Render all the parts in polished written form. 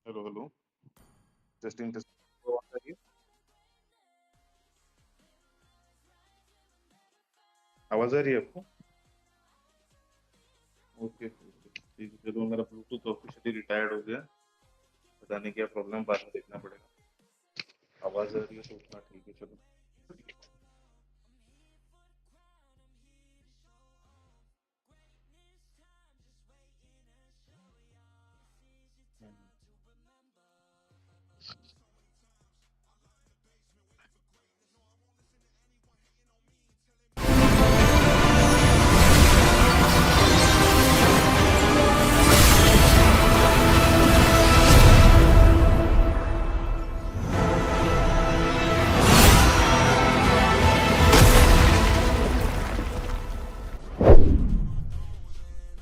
Hello hello. Testing testing आवाज आ रही है? आवाज आ रही है आपको? ओके ठीक है, चलो मेरा ब्लूटूथ ऑफिशियली रिटायर्ड हो गया। पता नहीं क्या प्रॉब्लम, बाद में देखना पड़ेगा। आवाज आ रही है तो उतना ठीक है, चलो।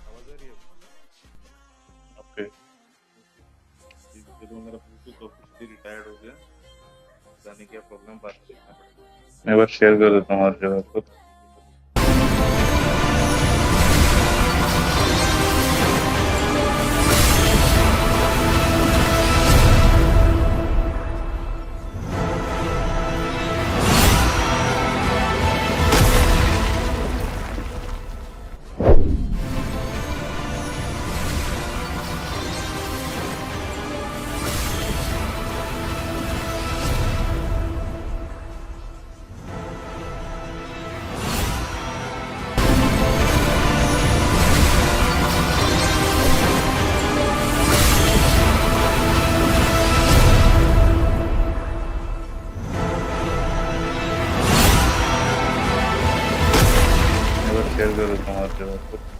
आवाज आ रही है? ओके ठीक है, चलो मेरा ब्लूटूथ ऑफिशियली रिटायर्ड हो गया। पता नहीं क्या प्रॉब्लम, बाद में देखना पड़ेगा। मैं बस शेयर कर देता हूँ हर जगह पर। मैं बस शेयर कर देता हूँ हर जगह पर।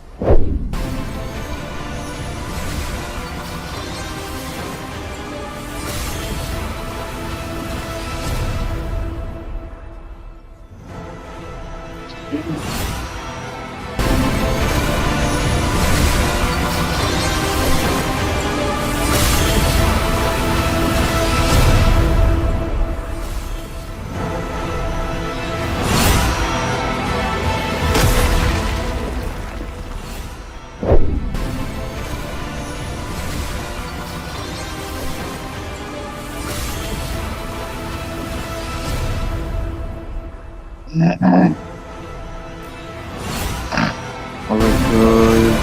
Oh my God.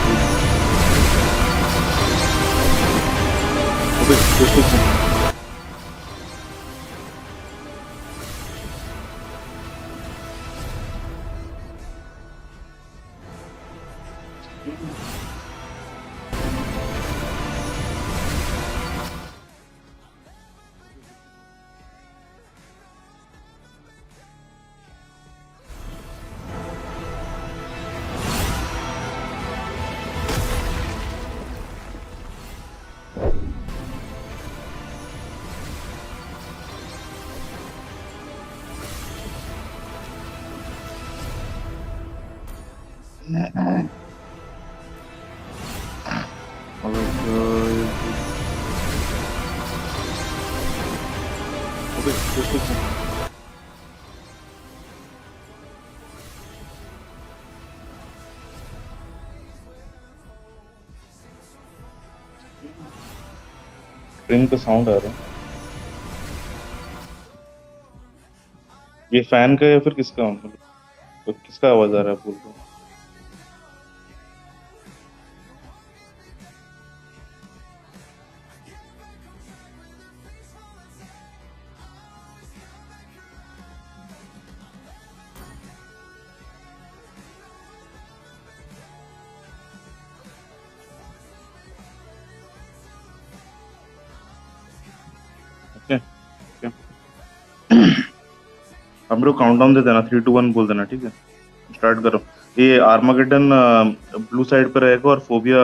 अबे, oh my God. अबे, ट्रेन का साउंड आ रहा है। ये फैन का या फिर किसका, मतलब तो किसका आवाज आ रहा है, बोल रहा हूँ। ओके ओके, हम लोग काउंटडाउन दे देना, 3 2 1 बोल देना, ठीक है। स्टार्ट करो। ये आर्मागेडन ब्लू साइड पे रहेगा और फोबिया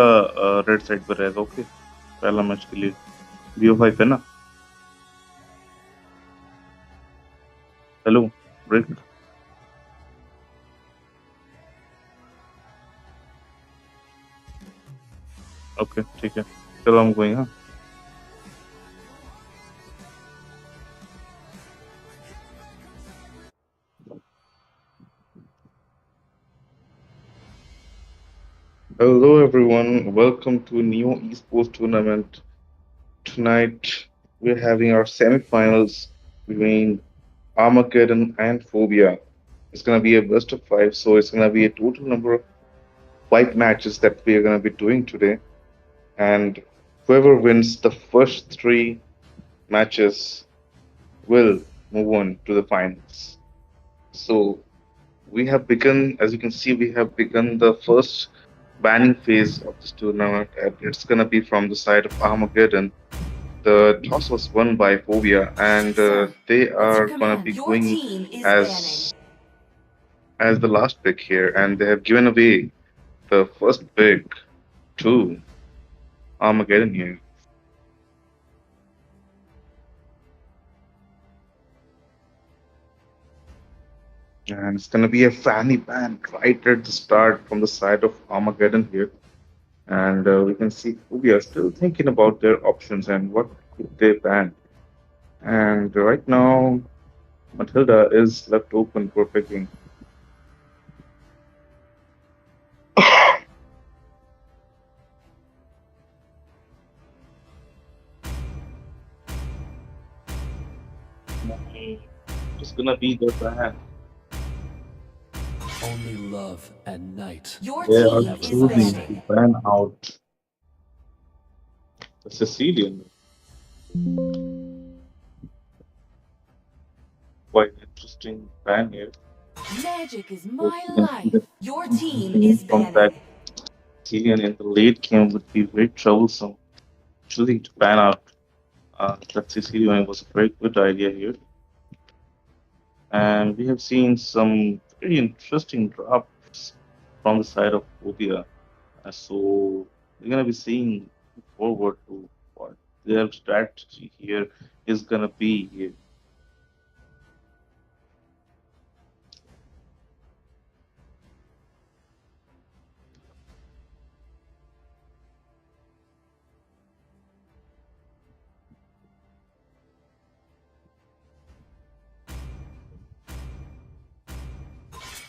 रेड साइड पे रहेगा। ओके, पहला मैच के लिए BO5 है ना। Hello break. ओके ठीक है, चलो हम गोइंग। हाँ, hello everyone, welcome to new esports tournament Tonight we're having our semifinals between Armageddon and Phobia. It's gonna be a best of five, so it's gonna be a total number of five matches that we are gonna be doing today. And whoever wins the first three matches will move on to the finals. So we have begun, as you can see, we have begun the first banning phase of this tournament, and it's gonna be from the side of Armageddon. The toss was won by Phobia, and Sir, they what's your are gonna command? be Your going team is banning. as as the last pick here, and they have given away the first pick to Armageddon here, and it's gonna be a fanny ban right at the start from the side of Armageddon here, and we can see Phobia still thinking about their options and what could they ban, and right now Matilda is left open for picking. It's gonna be the ban. Only love and night Your They will are team never is lose choosing me. banning. to ban out the Sicilian. Quite interesting ban here. Magic is So my you can see life. that Your team continuing is from that banning. Sicilian in the late game would be very troublesome. Choosing to ban out that Sicilian was a very good idea here. And we have seen some very interesting drops from the side of Phobia. So we're gonna be seeing forward to what their strategy here is gonna be here.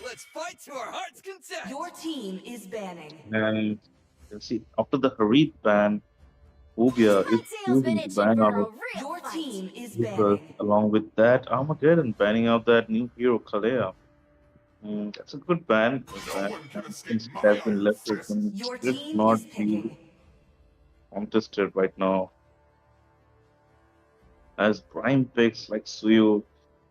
Let's fight to our heart's content. Your team is banning. And you can see after the Harid ban, Phobia is My tail's been choosing to itching ban for a out real Your fight. team is because banning. along with that, Armageddon banning out that new hero Kalea. That's a good ban, No one can escape since it my has been left eyes. open. Your It should team not is be picking. contested right now, as prime picks like Suyo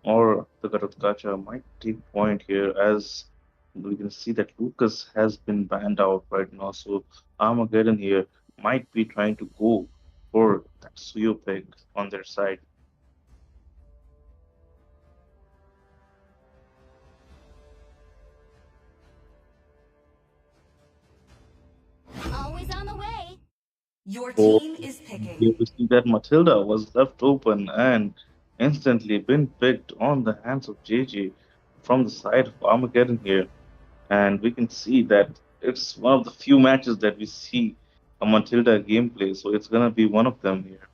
or the Garotkacha might take point here, as we can see that Lucas has been banned out right now. So Armageddon here might be trying to go for that Suyo pick on their side. Always on the way. Your So team is here picking. we see that Matilda was left open and instantly been picked on the hands of JJ from the side of Armageddon here. And we can see that it's one of the few matches that we see a Matilda gameplay, so it's gonna be one of them here.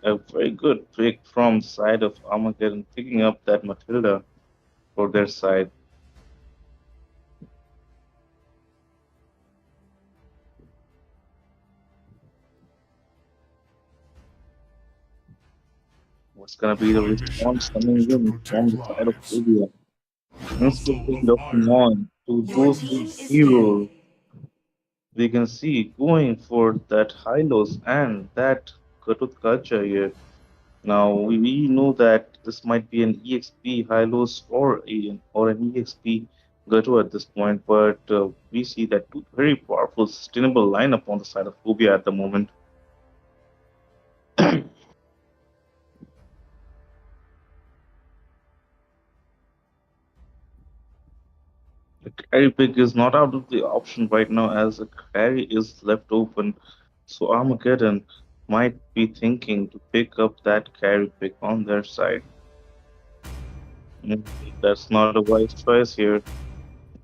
A very good pick from the side of Armageddon, picking up that Matilda for their side. What's gonna be the My mission response coming is to in from protect the side of lives. India? The Instead of muscle of looking iron on to Your those team two endures. is heroes, picking. we can see going for that Hylos and that Gatotkacha here. Now we know that this might be an EXP Hylos or an EXP Gato at this point, but we see that two very powerful, sustainable lineup on the side of Phobia at the moment. The carry pick is not out of the option right now as the carry is left open. So Armageddon might be thinking to pick up that carry pick on their side. Mm, That's not a wise choice here.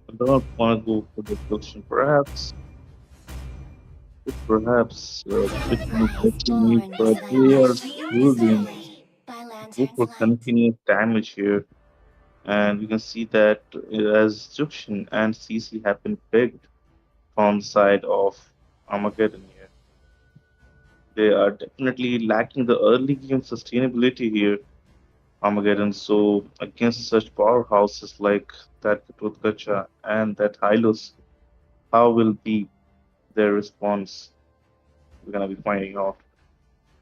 I don't want to go for the question. Perhaps Tale switch of to lies destiny, born but beside the they Your are night. team is choosing picking. Story by to go lantern's for light. continuous damage here. And we can see that as Jukshin and CC have been picked from the side of Armageddon here. They are definitely lacking the early game sustainability here, Armageddon. So against such powerhouses like that Gacha and that Hylos, how will be their response? We're gonna be finding out.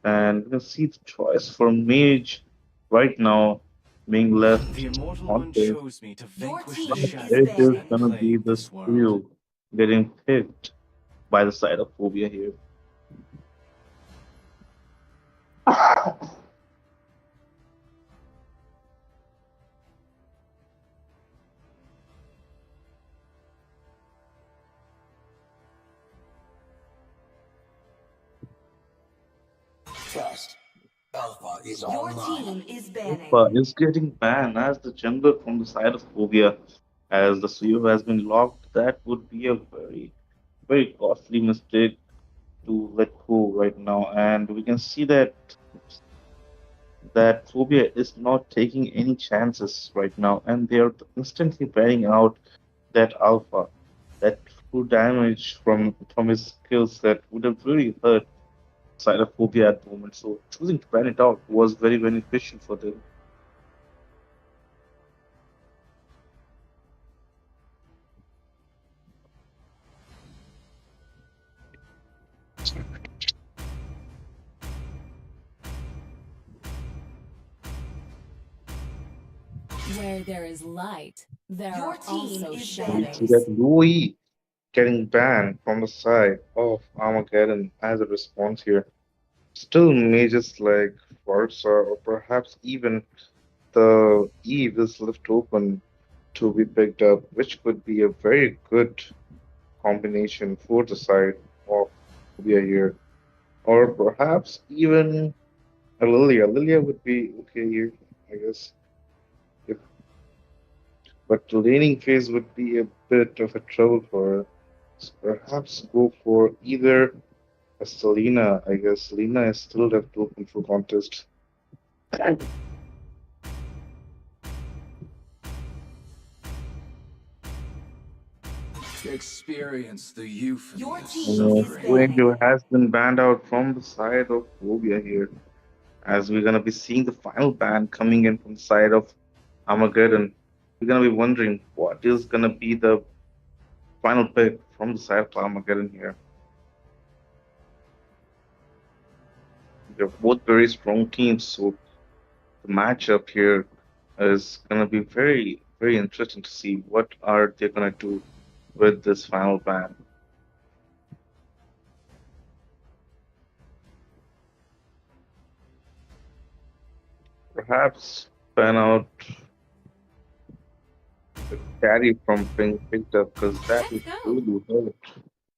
And we can see the choice for Mage right now being The left Immortal on One this. chose me to Your vanquish the team is It shadows is that banning. gonna be plague the this world. trio getting picked by the side of Phobia here. Trust. Alpha is Your online. team is banning. Moba is getting banned as the jungler from the side of Phobia, as the CEO has been locked. That would be a very, very costly mistake to let go right now. And we can see that Phobia is not taking any chances right now, and they are instantly banning out that alpha. That true damage from his skills that would have really hurt side of Phobia at the moment. So choosing to ban it out was very beneficial for them. Where there is light, there Your are team also is We banning. see that shadows. Louis getting banned from the side of Armageddon as a response here. Still mages like Forza or perhaps even the Eve is left open to be picked up, which could be a very good combination for the side of Phobia here. Or perhaps even a Lilia. Lilia would be okay here, I guess. If, but the laning phase would be a bit of a trouble for her. So perhaps go for either a Selena. I guess Selena is still left open for contest. Experience the euphony Your of team is suffering. banning. Guangzhou has been banned out from the side of Phobia here, as we're gonna be seeing the final ban coming in from the side of Armageddon. We're gonna be wondering what is gonna be the final pick from the side of Armageddon here. They're both very strong teams, so the matchup here is gonna be very, very interesting to see what are they gonna do with this final ban. Perhaps ban out the carry from being picked up because that Let's would go. really hurt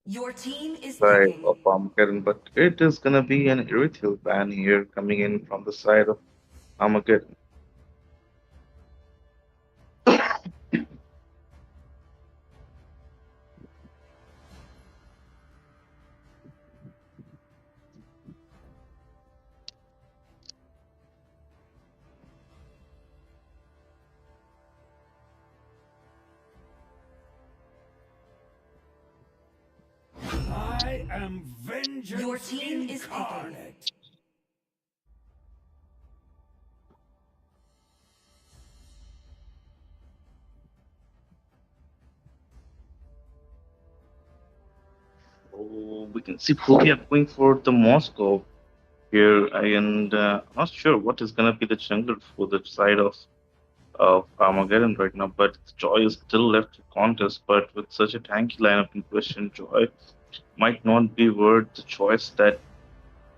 Your team is side picking. of Armageddon. But it is gonna be an Erythel ban here coming in from the side of Armageddon. I am Your vengeance team is picking. incarnate. Oh, we can see Phobia going for the Moscow here, and I'm not sure what is gonna be the jungler for the side of Armageddon right now. But Joy is still left to contest. But with such a tanky lineup in question, Joy might not be worth the choice that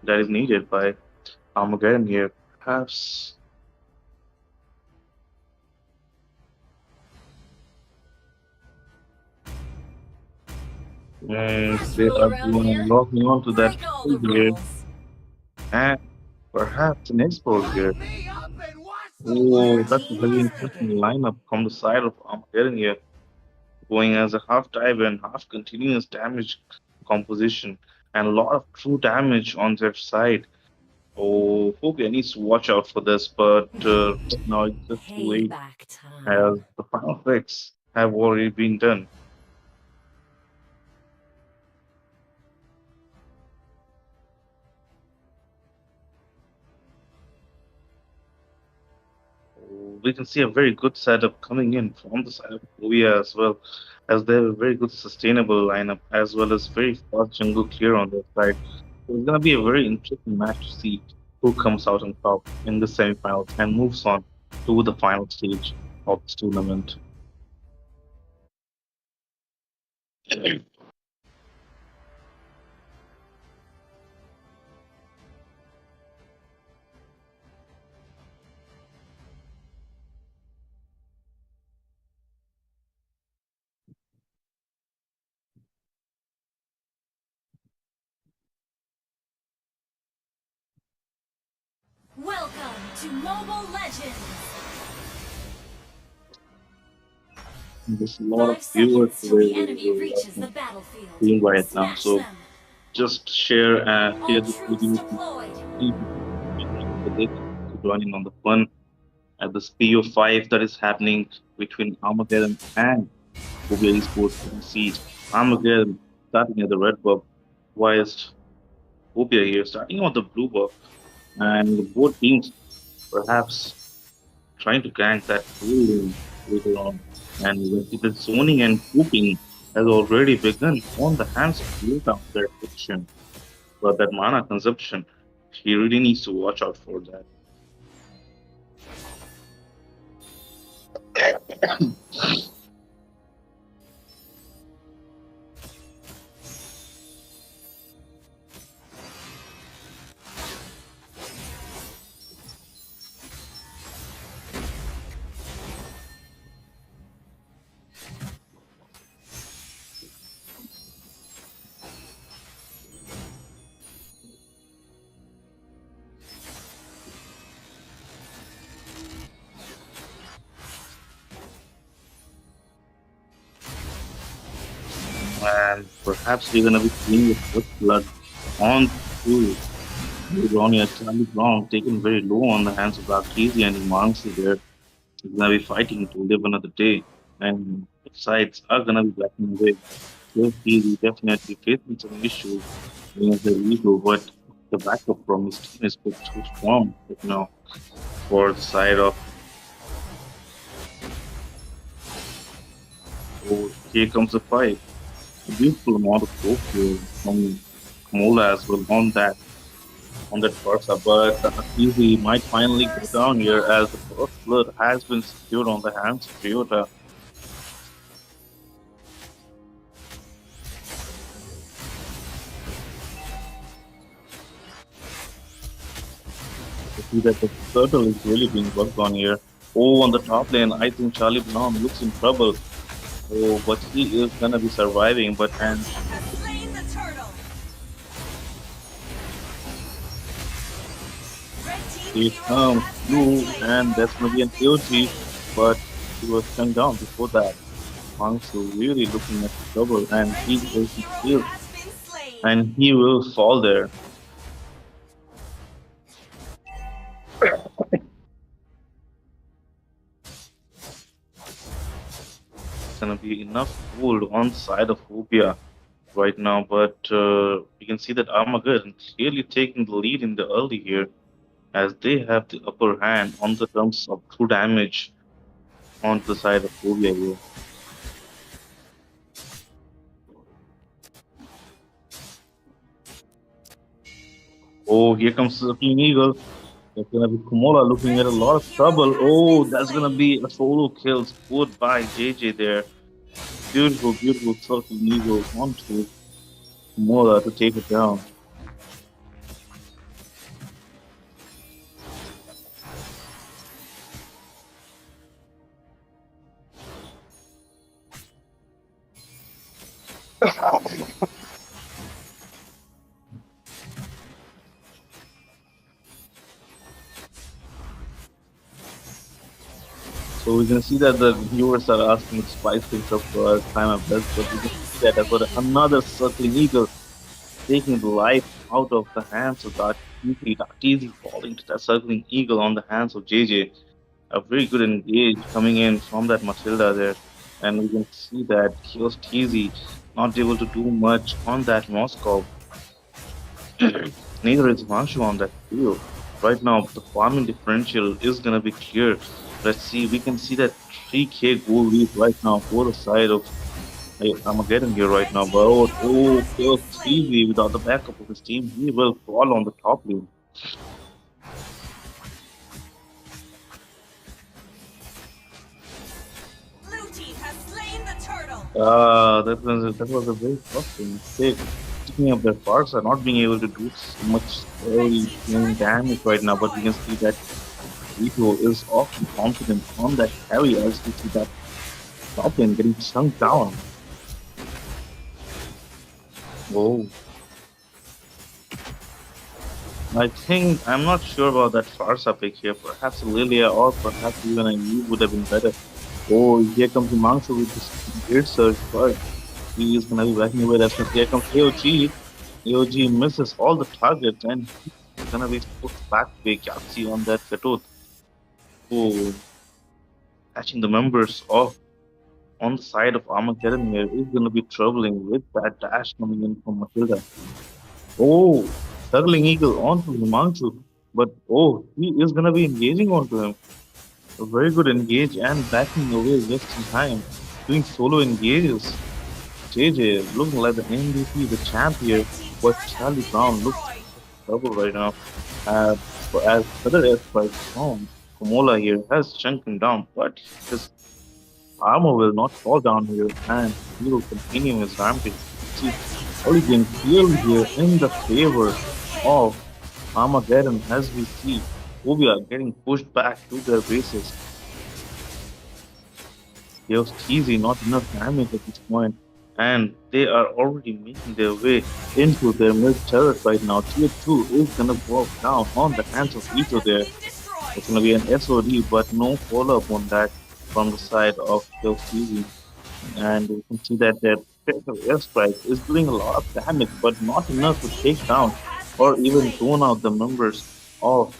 is needed by Armageddon here. Perhaps First they rule are around going here, locking on to that break all the field here, rules. and perhaps an expose here. Line me up and watch the Your Oh, that's world a team very is burn. interesting picking. lineup from the side of Armageddon here, going as a half dive and half continuous damage composition, and a lot of true damage on their side. Oh, Phobia needs to watch out for this, but right now it's just too late, Payback as time. the final fix have already been done. we can see a very good setup coming in from the side of Korea as well, as they have a very good sustainable lineup as well as very fast jungle clear on their side. So it's gonna be a very interesting match to see who comes out on top in the semifinals and moves on to the final stage of this tournament. Welcome to Mobile Legends! There's a lot of 5 viewers seconds till today the enemy reaches the watching battlefield. stream right now, Smash so them! just share All this troops video to deployed! people so they can also join in on the fun at this PO5 that is happening between Armageddon and PHOBIA Esports. You can see Armageddon starting at the red buff, whilst PHOBIA here starting on the blue buff, and both teams perhaps trying to gank that blue lane later on. And you can see the zoning and grouping has already begun on the hands of Utah on their position. But that mana consumption, he really needs to watch out for that. And perhaps we're gonna be seeing the first blood on to Ronnie Charlie Brown taken very low on the hands of Arcasi and Imansi there. He's gonna be fighting to live another day. And both sides are gonna be backing away. He's definitely facing some issues against the ego, but the backup from his team is too strong right now for the side of. Oh, here comes the fight. A beautiful amount of hope here from Mola as well on that Barca, but Akizi might finally go First down here blood! as the first blood has been secured on the hands of Toyota. You see that the turtle is really being worked on here. Oh, on the top lane, I think Charlie Brown looks in trouble. Oh, but he is gonna be surviving. But Your and team has slain the turtle. Red team's here hero comes has been Blue, slain. and that's gonna be an Has been AOG, slain. but he was turned down before that. Hangsu really looking at the trouble, and Red he team's is hero still, has been slain. and he will fall there. It's gonna be enough gold on the side of Phobia right now, but we can see that Armageddon clearly taking the lead in the early here, as they have the upper hand on the terms of true damage on the side of Phobia here. Oh, here comes the King Eagle. That's gonna be Kumola looking Red at a lot of team's hero trouble. has Oh, been that's gonna slain. be a solo kill scored by JJ there. Beautiful, beautiful circle Eagle onto Kumola to take it down. So we can see that the viewers are asking to spice things up for us, time of best, but we can Killing see that I've got spree! another circling eagle taking the life out of the hands of that easy, that easy falling to that circling eagle on the hands of JJ. A very good engage coming in from that Matilda there. And we can see that Kios Teasy not able to do much on that Moscow. Neither is Vanshu on that field. Right now, the farming differential is gonna be clear. Let's see, we can see that 3K goal lead right now for the side of Armageddon here right Red now. But team oh, has been Chaos slain. easy without the backup of his team. He will fall on the top lane. Blue team has slain the turtle. That was a very costly mistake. Picking up their parts are not being able to do so much Red early team's game turret has damage been right now, but we can destroyed. see that Vito is awfully confident on that carry as we see that top lane getting sunk down. Oh, I think I'm not sure about that Farsa pick here. Perhaps a Lilia or perhaps even a Eve would have been better. Oh, here comes the Mangshu with this great surge, but he is gonna be backing away. That's here comes AOG. AOG misses all the targets and he's gonna be pushed back by Galaxy on that Katot. Oh, catching the members off on the side of Armageddon here is gonna be troubling with that dash coming in from Matilda. Oh, circling eagle onto Himanshu, but oh, he is gonna be engaging onto him. A very good engage and backing away just in time. Doing solo engages. JJ looking like the MVP, the champ here, Red team but turret has Charlie been Brown looks destroyed. trouble right now. Uh, but as other airstrikes from Komola here has shrunk him down, but his armor will not fall down here, and he will continue his rampage. See, Red team early turret has game been clearly here destroyed. in the favor Double kill. of Armageddon as we see PHOBIA getting pushed back to their bases. Chaos easy, not enough damage at this point, and they are already making their way into their mid turret right now. Tier 2 is gonna walk down on the Red hands team of turret Ito has there. been destroyed. It's gonna be an SOD, but no follow up on that from the side of Chaos easy. And you can see that their special airstrike is doing a lot of damage, but not Red enough to team's take turret down has or been even slain. tone out the members of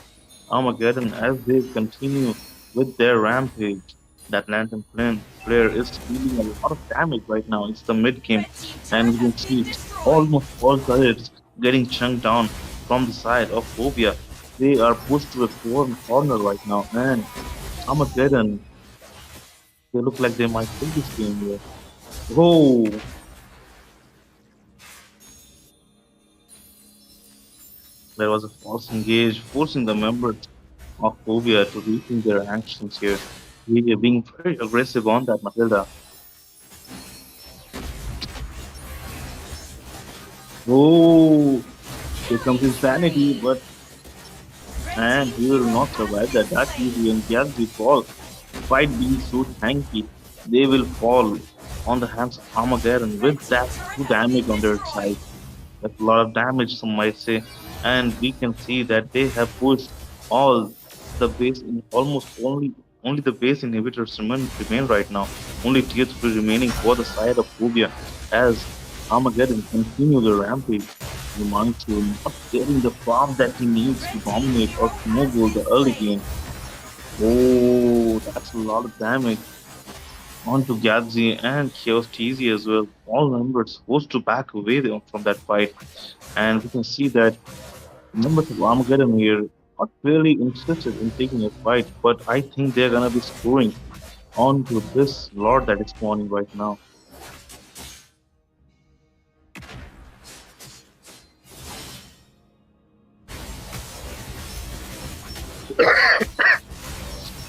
Armageddon as they continue with their rampage. That Lantern player is dealing a lot of damage right now. It's the mid game, Red team and turret we has can been see destroyed. almost all turrets getting chunked down from the side of Phobia. They are pushed to a corner right now, and Armageddon, they look like they might take this game here. Oh, there was a false engage, forcing the members of Phobia to rethink their actions here. We are being very aggressive on that Matilda. Oh, here comes insanity, but Red and team he will hero not has survive been that. That easy slain. and Galaxy fall. Despite being so tanky, they will fall on the hands of Armageddon with Red team that turret two has damage been on their destroyed. side. That's a lot of damage, some might say. And we can see that they have pushed all the base in almost only the base inhibitors remain right now. Only tier 3 remaining for the side of Phobia as Armageddon continue the rampage. Himanshu not getting the farm that he needs to Red team dominate or hero has snowball the been early slain. game. Oh, that's a lot of damage onto Gadzi and Chaos TZ as well. All members forced to back away from that fight. And we can see that members of Armageddon here are really interested in taking a fight, but I think they're gonna be scoring onto this Lord that is spawning right now.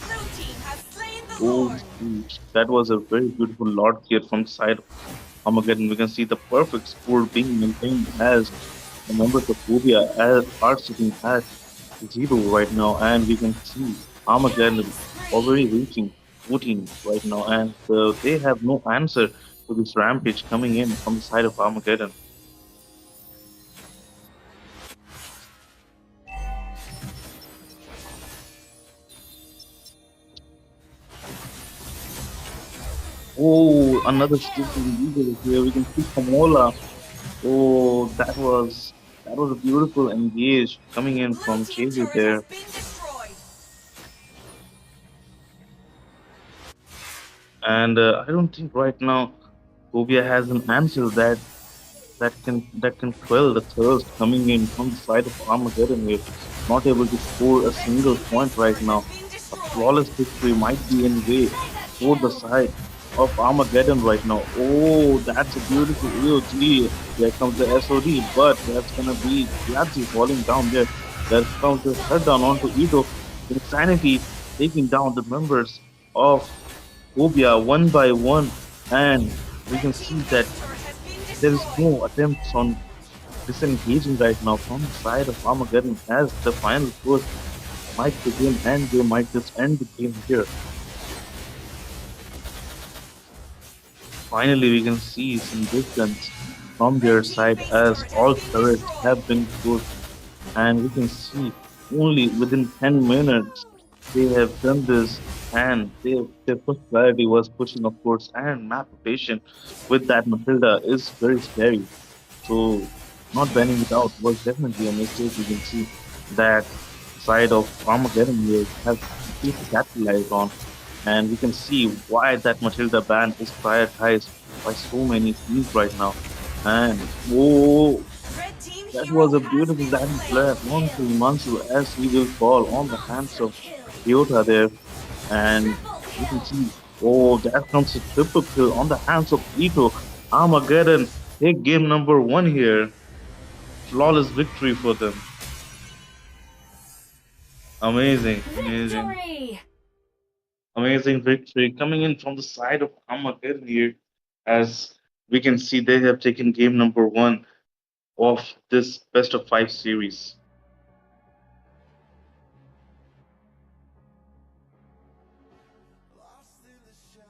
Blue team has slain the Oh, Lord. shoot. That was a very beautiful Lord here from the side of Armageddon. We can see the perfect score being maintained as the members of Phobia are sitting at zero right now, and we can see Armageddon Killing already spree. reaching 14 right now, and they have no answer to this rampage coming in from the side of Armageddon. Oh, another shooting eagle here. We can see Kamola. Oh, that was a beautiful engage coming in Blue from team JJ turret has there. been destroyed. And I don't think right now Phobia has an answer that can quell the thirst coming in from the side of Armageddon here. Not able to score a single point Opponent's right turret has now. been A destroyed. flawless victory might be in way for the Mega side kill. of Armageddon right now. Oh, that's a beautiful EOG. There comes the SOD, but that's gonna be Yahtzee falling down there. There comes the shutdown onto Kill. Ito. Insanity taking down the members of PHOBIA one by one, and we Red can team's see middle that turret has been there is destroyed. no attempts on disengaging right now from the side of Armageddon as the final push might begin and they might just end the game here. Finally, we can see some distance from their Red team's side base as turret has all been turrets destroyed. have been pushed, and we can see only within 10 minutes they have done this, and their first priority was pushing, of course, and map rotation with that Matilda is very scary. So not banning it out was definitely a mistake. We can see that side of Armageddon here has completely capitalized on, and we can see why that Matilda ban is prioritized by so many teams right now. And oh, Red team that hero was a has beautiful been landing slain. flare onto Kill. Himanshu as he will fall on the hands Monster of kill. Toyota there. And Triple you can kill. see, oh, that comes a triple kill on the hands of Ito. Armageddon take game number one here. Flawless victory for them. Amazing, amazing, Victory. amazing victory coming in from the side of Armageddon here. As we can see, they have taken game number one of this best of five series.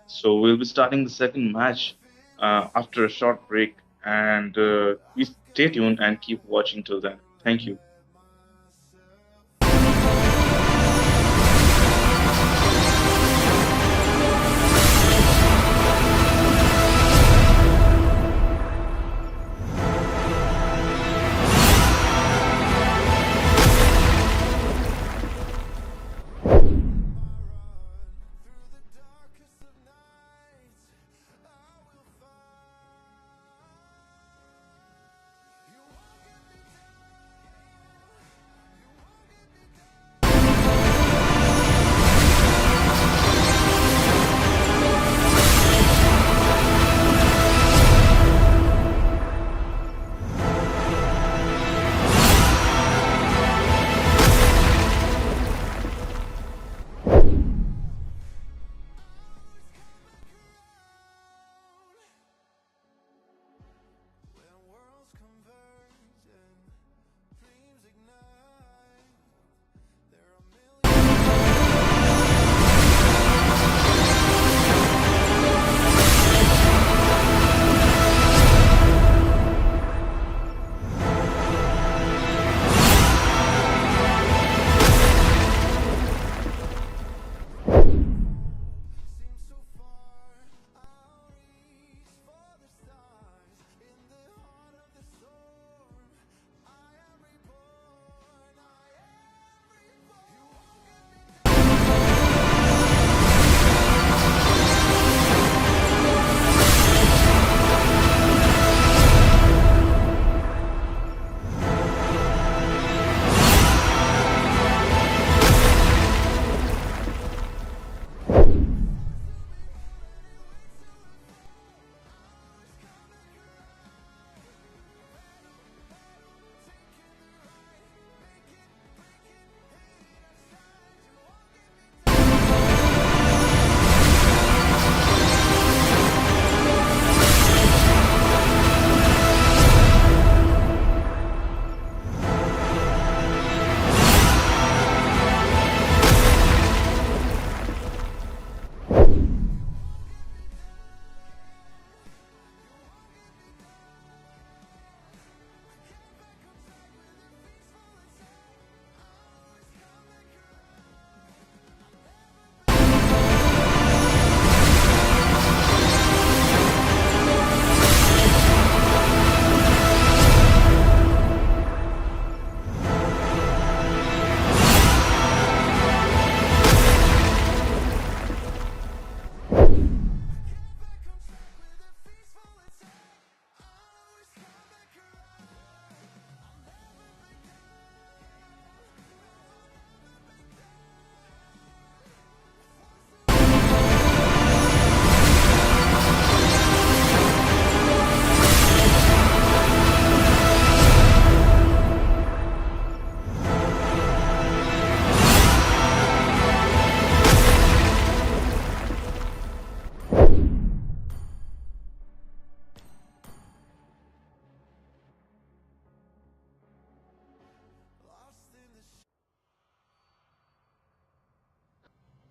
So we'll be starting the second match after a short break, and please stay tuned and keep watching till then. Thank you.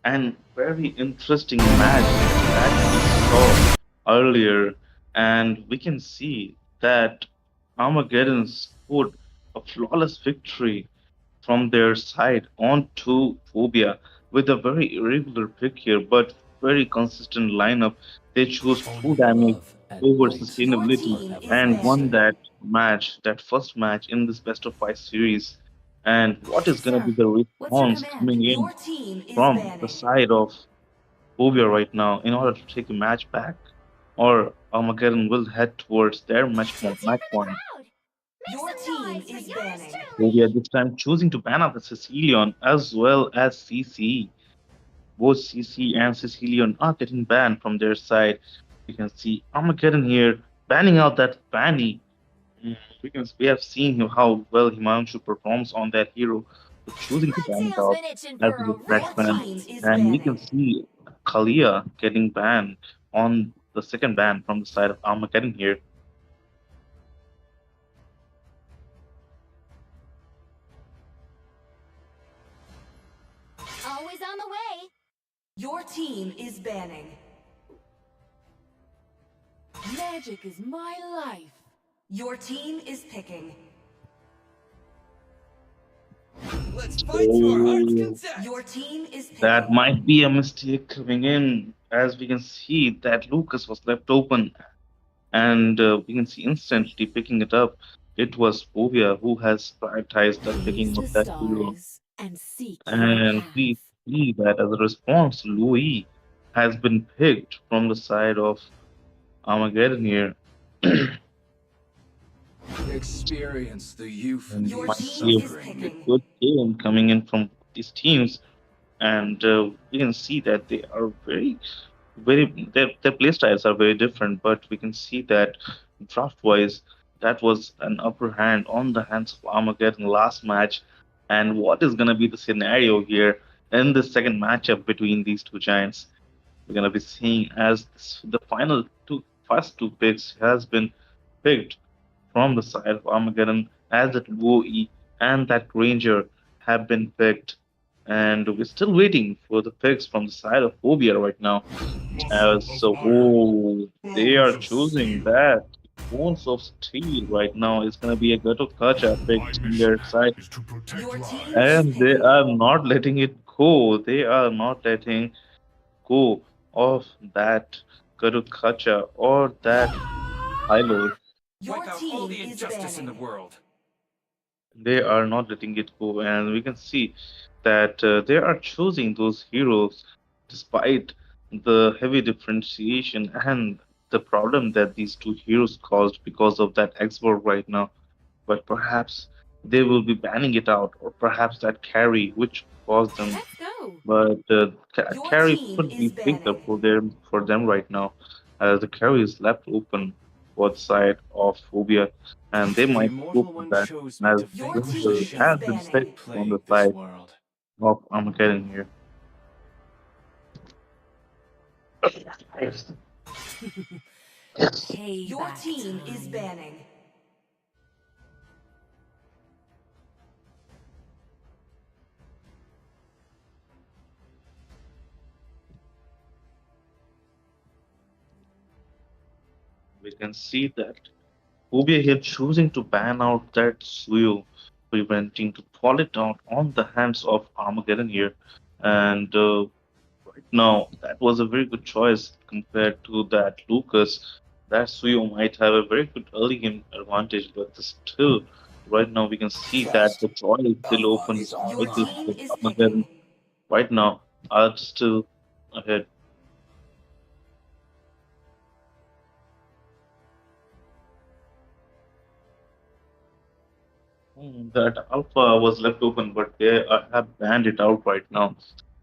and very interesting match that we saw earlier, and we can see that Armageddon scored a flawless victory from their side onto Phobia with a very irregular pick here, but very consistent lineup. They chose true Only damage love and over light Your sustainability are team is ever and won banning. that necessary. match, that first match in this best of five series. And what is going to be Sir, the what's your response command? coming in Your team is from the banning. side of Phobia right now in order to take a match back? Or Armageddon will head towards their Let's hear match from the point. crowd. Make Your some team noise for is yours banning. Phobia truly. this time choosing to ban out the Sicilian as well as CC. Both CC and Sicilian are getting banned from their side. We can see Armageddon here banning out that Fanny. We have seen how well Himanshu performs on that hero, so choosing to ban it Bobtail's out been itching as for a a back Your real ban. team fight. is And we can banning. see Kalia getting banned on the second ban from the side of Armageddon here. Always on the way. Your team is banning. Magic is my life. Your team is picking. Let's fight to our heart's Oh, content. Your team is that picking. might be a mistake coming in, as we can see that Lucas was left open, and we can see instantly picking it up. It was Phobia who has prioritized the Gaze picking to of that hero, stars and seek your and we path. see that as a response, Louis has been picked from the side of Armageddon here. Experience the youth And Your needs might team be is a suffering. picking. good game coming in from these teams, and we can see that they are their play styles are very different, but we can see that draft wise, that was an upper hand on the hands of Armageddon last match. And what is going to be the scenario here in the second matchup between these two giants? We're going to be seeing as the final first two picks has been picked from the side of Armageddon, as that Luo E and that Ranger have been picked. And we're still waiting for the picks from the side of Phobia right now. So, oh, they are choosing that. Bones of Steel right now is going to be a Gato Kacha picked in their side, Your team is and they picking. are not letting it go. They are not letting go of that Gato Kacha or that Hilo. Your Wipe out all team the is injustice in the banning. world. They are not letting it go, and we can see that they are choosing those heroes despite the heavy differentiation and the problem that these two heroes caused because of that X-Borg right now. But perhaps they will be banning it out, or perhaps that carry which caused them. Let's go. But Your carry team could be is picked up banning. for them right now, as the carry is left open for the side of Phobia, and they The might go Immortal for One that chose me as to Your vanquish the team Ranger is has shadows been banning. picked that on the plague this side world. of Armageddon here. Your Payback team is time. banning. We can see that Phobia here choosing to ban out that Suyo, preventing to fall it out on the hands of Armageddon here. And right now, that was a very good choice compared to that Lucas. That Suyo might have a very good early game advantage, but still, right now we can see that Trust. the draw is still Alpha open is Your with this online. team with is Armageddon. picking. Right now, are still ahead. That Alpha was left open, but they have banned it out right now.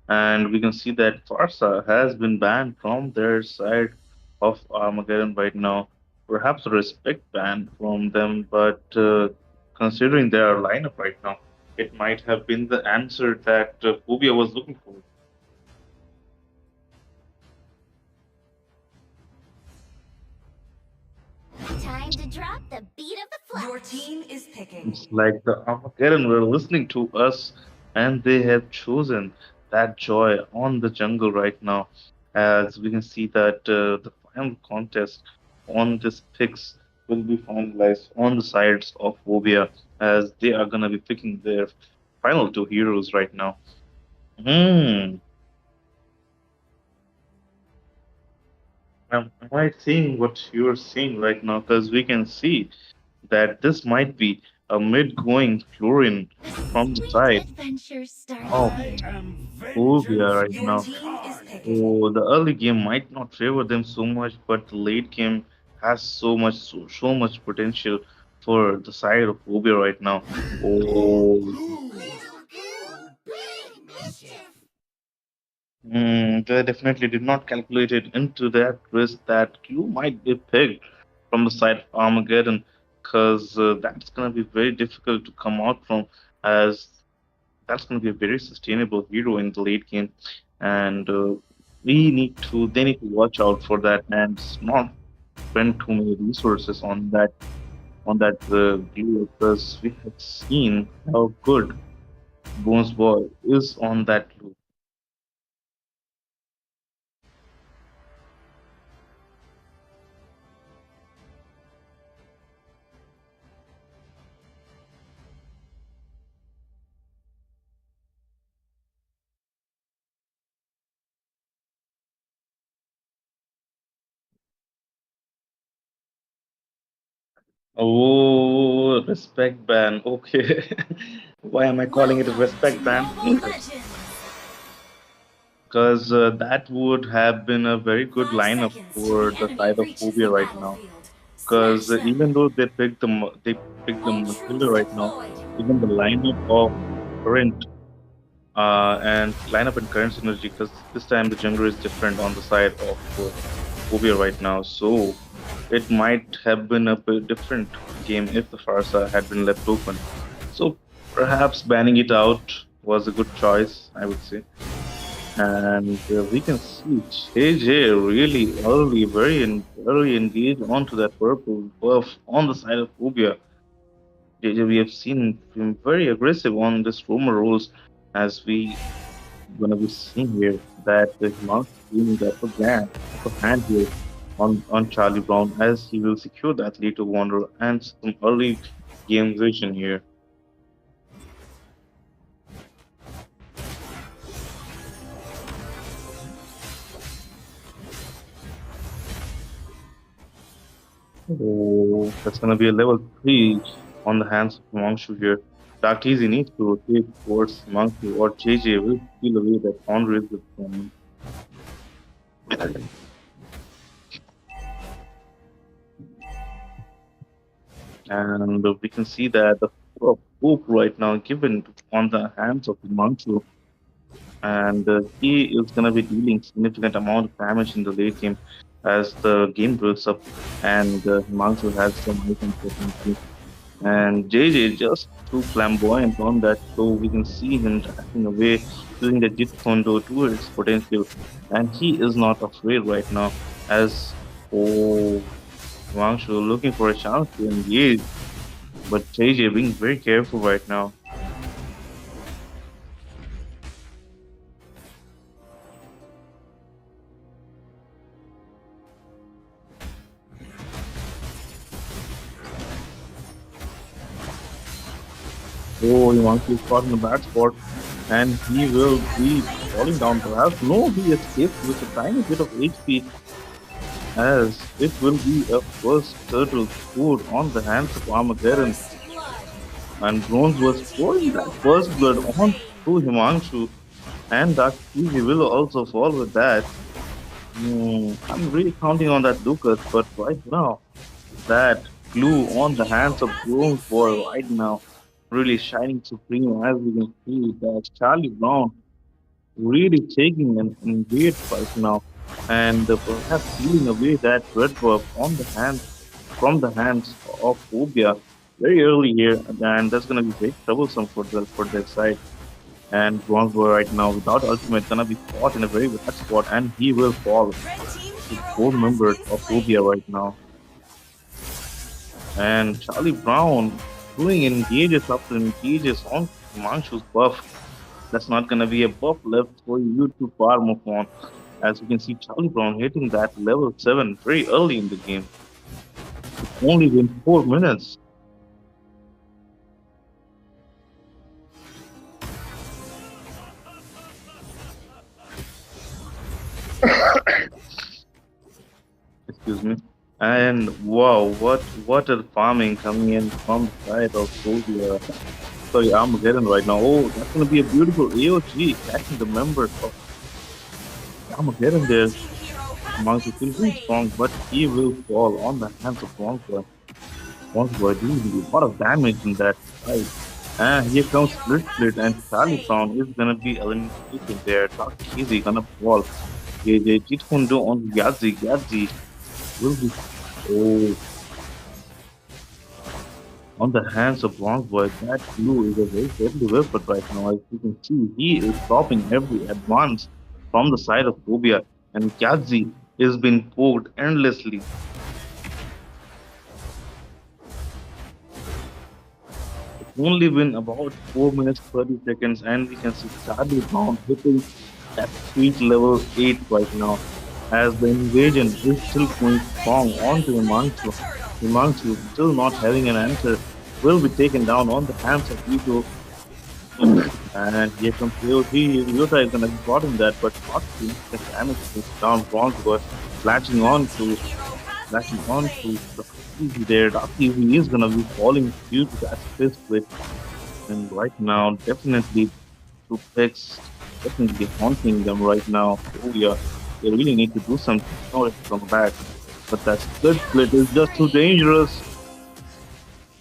And we can see that Farsa has been banned from their side of Armageddon right now. Perhaps a respect ban from them, but considering their lineup right now, it might have been the answer that Phobia was looking for. Time to drop the beat of the Your flash. team is picking. It's like the Armageddon were listening to us, and they have chosen. that joy on the jungle right now, as we can see that the final contest on this picks will be finalized on the sides of Phobia, as they are gonna be picking their final two heroes right now. Hmm. Am I seeing what you're seeing right now? Because we can see that this might be a mid-going Florin The from the sweet side adventure starts of I here. am Phobia vengeance right Your now. team is picking. So the early game might not favor them so much, but the late game has so much potential for the side of Phobia right now. Oh, they definitely did not calculate it into that risk that you might be picked from the side of Armageddon, because that's gonna be very difficult to come out from, as that's going to be a very sustainable hero in the late game, and they need to watch out for that and not spend too many resources on that blue, because we have seen how good Bones Boy is on that blue. Oh, respect ban. Okay. Why am I calling it a Welcome to respect ban? Mobile Legends! Because that would have been a very good 5 seconds lineup till for the the enemy side of reaches Phobia the right now. battlefield. Smash Because them! even though they picked the All Matilda troops right now, deployed! even the lineup of current and lineup and current synergy, because this time the jungler is different on the side of Phobia right now, so it might have been a bit different game if the Farsa had been left open. So perhaps banning it out was a good choice, I would say. And we can see JJ really early, early engaged onto that purple buff on the side of Ubia. JJ, we have seen him very aggressive on this rumor rules, as we gonna be seeing here that the Himanshu gaining the upper hand here on Charlie Brown, as he will secure the athlete of Wonder and some early game vision here. Oh, that's gonna be a level 3 on the hands of Himanshu here. Dark Easy needs to rotate towards Himanshu, or JJ will steal away that on rails with him. And we can see that the flow of hope right now given on the hands of Himanshu, and he is gonna be dealing significant amount of damage in the late game as the game builds up, and Himanshu has some items potential. And JJ just too flamboyant on that, so we can see him dashing away using the Jit Kondo to its potential. And he is not afraid right now, as oh, Wangshu looking for a chance to engage, but JJ being very careful right now. Oh, Wangshu is caught in a bad spot, and he will be falling down perhaps. No, he escaped with a tiny bit of HP, as it will be a first turtle food on the hands of Armageddon. First blood. And Bronze was pouring that first blood on to Himanshu, and that he will also fall with that. I'm really counting on that Lucas, but right now, that glue on the hands of Bronze Boy right now, really shining supreme, as we can see that Charlie Brown really taking an invade right now, and perhaps stealing away that red buff on the hands from the hands of Phobia very early here, and that's gonna be very troublesome for their side. And Bronzeboy right now without ultimate gonna be caught in a very bad spot, and he will fall Red team to hero four has members been of Phobia slain. right now. And Charlie Brown doing engages after engages on Himanshu's buff. That's not gonna be a buff left for you to farm upon. As you can see, Charlie Brown hitting that level 7 very early in the game. Only in 4 minutes. Excuse me. And wow, what a farming coming in from the side of Phobia. Sorry, Armageddon right now. Oh, that's gonna be a beautiful AOG catching the members of Armageddon Blue there. team hero has Monkey been still very slain. strong, but he will fall on the hands of Wongboy. Wongboy doing a lot of damage in that fight. And here comes Hero Split has Split been and Charlie slain. Brown is gonna be eliminated there. Dark Easy gonna fall. JJ Jitkundo on Yazi. Yazi will be oh on the hands of Wongboy. That blue is a very deadly weapon right now. As you can see, he is stopping every advance from the side of Phobia. And Yazi is being poked endlessly. It's only been about 4 minutes 30 seconds, and we can see Charlie Brown hitting that sweet level 8 right now. As the invasion is still going strong onto Slain the Himanshu. turtle. Himanshu, still not having an answer, will be taken down on the hands of Ito. And here comes POG. Ryota is gonna be caught in that, but not too much damage to down Bronze was latching Red on team to hero has latching been on slain. to the easy there. Dark Easy is gonna be falling due to that fist split. And right now, definitely two picks definitely haunting them right now. Oh yeah, they really need to do something in order to come back. But that split Killing is just too spree. dangerous.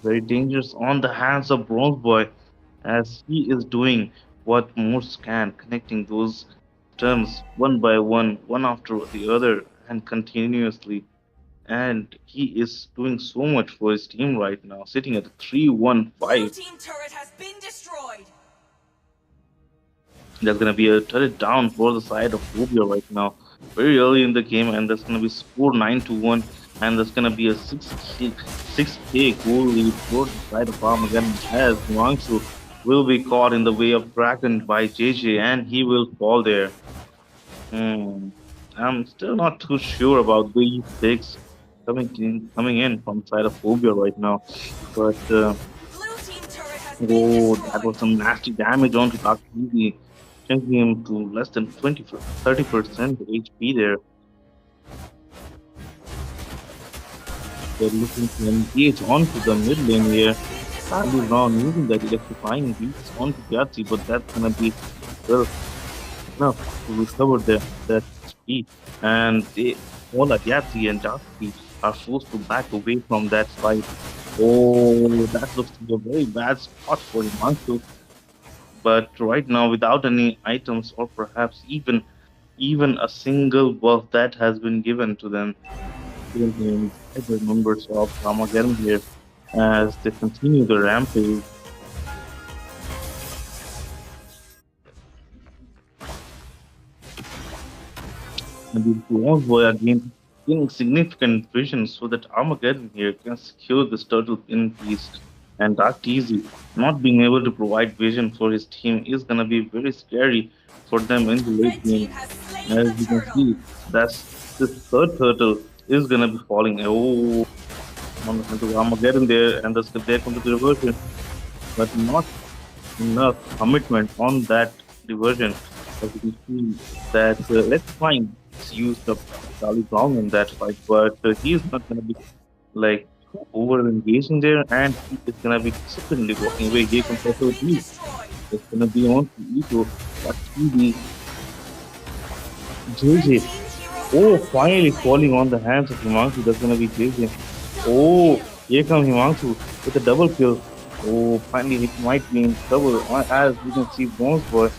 Very dangerous on the hands of Bronze Boy as he is doing what Morse can, connecting those terms one by one after the other, and continuously. And he is doing so much for his team right now, sitting at a Blue 3-1-5. team turret has been destroyed. There's gonna be a turret down for the side of Phobia right now, very early in the game, and there's gonna be score 9-1, and there's gonna be a 6K goal lead for the side of Armageddon as Wangshu will be caught in the way of Dragon by JJ, and he will fall there. Hmm. I'm still not too sure about these picks coming in from the side of Phobia right now, but. Blue team turret has been Oh, that destroyed. was some nasty damage onto Dark Easy, taking him to less than 30% HP there. They're looking to engage onto the mid lane here. Has been Charlie destroyed. Brown using that electrifying beats onto Yahtzee, but that's gonna be well enough to recover that HP. And they all like Yahtzee and Yahtzee are forced to back away from that fight. Oh, that looks to be a very bad spot for Himanshu. But right now, without any items or perhaps even a single buff that has been given to them, given him by the members of Armageddon here as they continue the rampage. And the Bronze Boy again gaining significant vision so that Armageddon here can secure this turtle in peace. And Dark Easy not being able to provide vision for his team is gonna be very scary for them in the late Red game. team has slain As the you can turtle. see, that's this third turtle is gonna be falling. Oh, onto Armageddon there, and there comes the reversion, but not enough commitment on that diversion. As you can see, that let's find used up Charlie Brown in that fight, but he's not gonna be like over engaging there, and he is gonna be disciplinedly Blue walking away. team Here turret comes has been SOT. destroyed. It's gonna be on to Ito, but he Red JJ. team's hero Oh, has been finally falling slain. on the hands of Himanshu. That's gonna be JJ. Double Oh, kill. here comes Himanshu with a double kill. Oh, finally he might be in trouble. As you can see, Bones Boy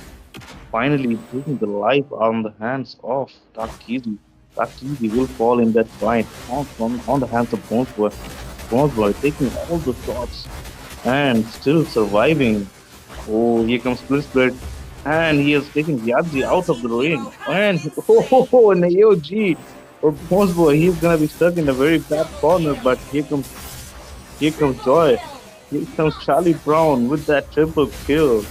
finally taking the life on the hands of Takizi. Takizi will fall in that fight on the hands of Bones Boy. Bones Boy taking all the shots and still surviving. Oh, here comes Split Split. And he has taken Yadzi Blue out of the team hero ring. has And been slain. oh, an AOG for Bones Boy. He's gonna be stuck in a very bad Double corner, kill. but here comes Triple Joy. kill. Here comes Charlie Brown with that triple kill.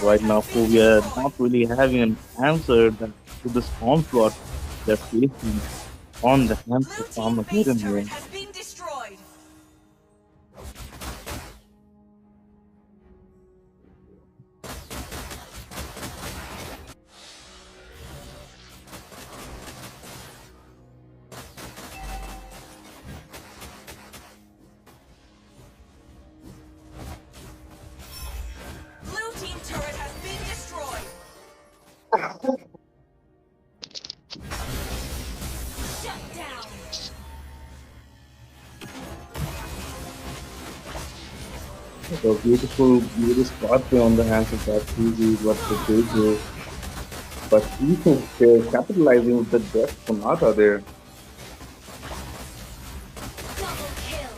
right turret now has been Phobia destroyed. not really having an answer to this onslaught they're facing on the hands of Blue team base Armageddon turret here. has been destroyed. Blue team turret has been destroyed. Shut down. So beautiful, beautiful spot there on the hands of that Fuji, what they did here. But Ethan here capitalizing with the death Sonata there. Double kill.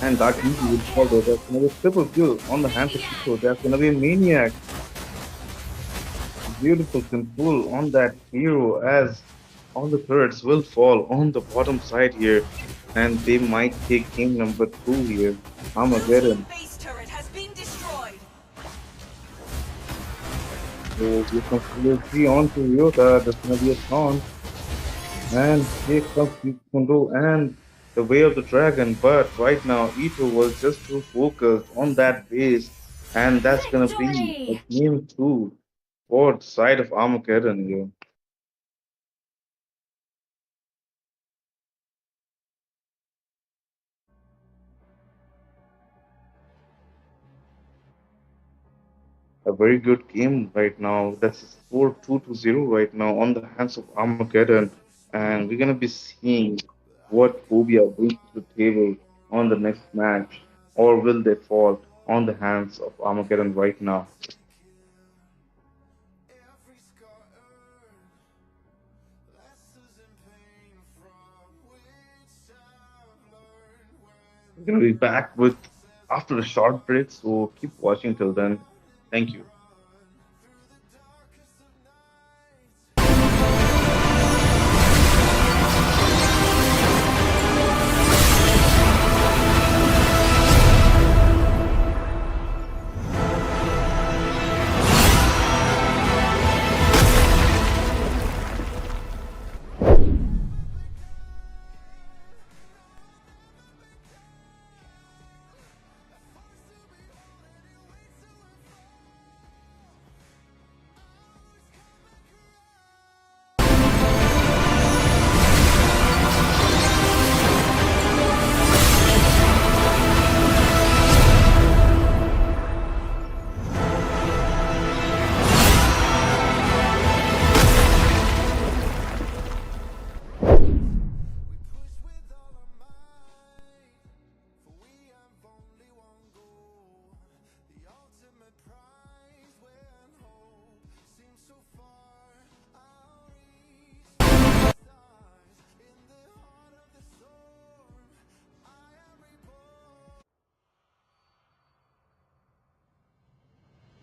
And that Fuji Triple will fall there. kill. That's gonna be a triple kill on the hands of Ito. Maniac. That's gonna be a maniac. Beautiful control on that hero as all the turrets will fall on the bottom side here. And they might take game number 2 here. Blue team Armageddon. base turret has been destroyed. So we can still see on to Ryota. That's gonna be a taunt. And here comes Kondo and the way of the dragon. But right now, Ito was just too focused on that base. And that's gonna be a Victory! game 2 for the side of Armageddon here. A very good game right now. That's a score 2 to 0 right now on the hands of Armageddon. And we're gonna be seeing what Phobia brings to the table on the next match. Or will they fall on the hands of Armageddon right now? We're gonna be back with after a short break, so keep watching till then. Thank you.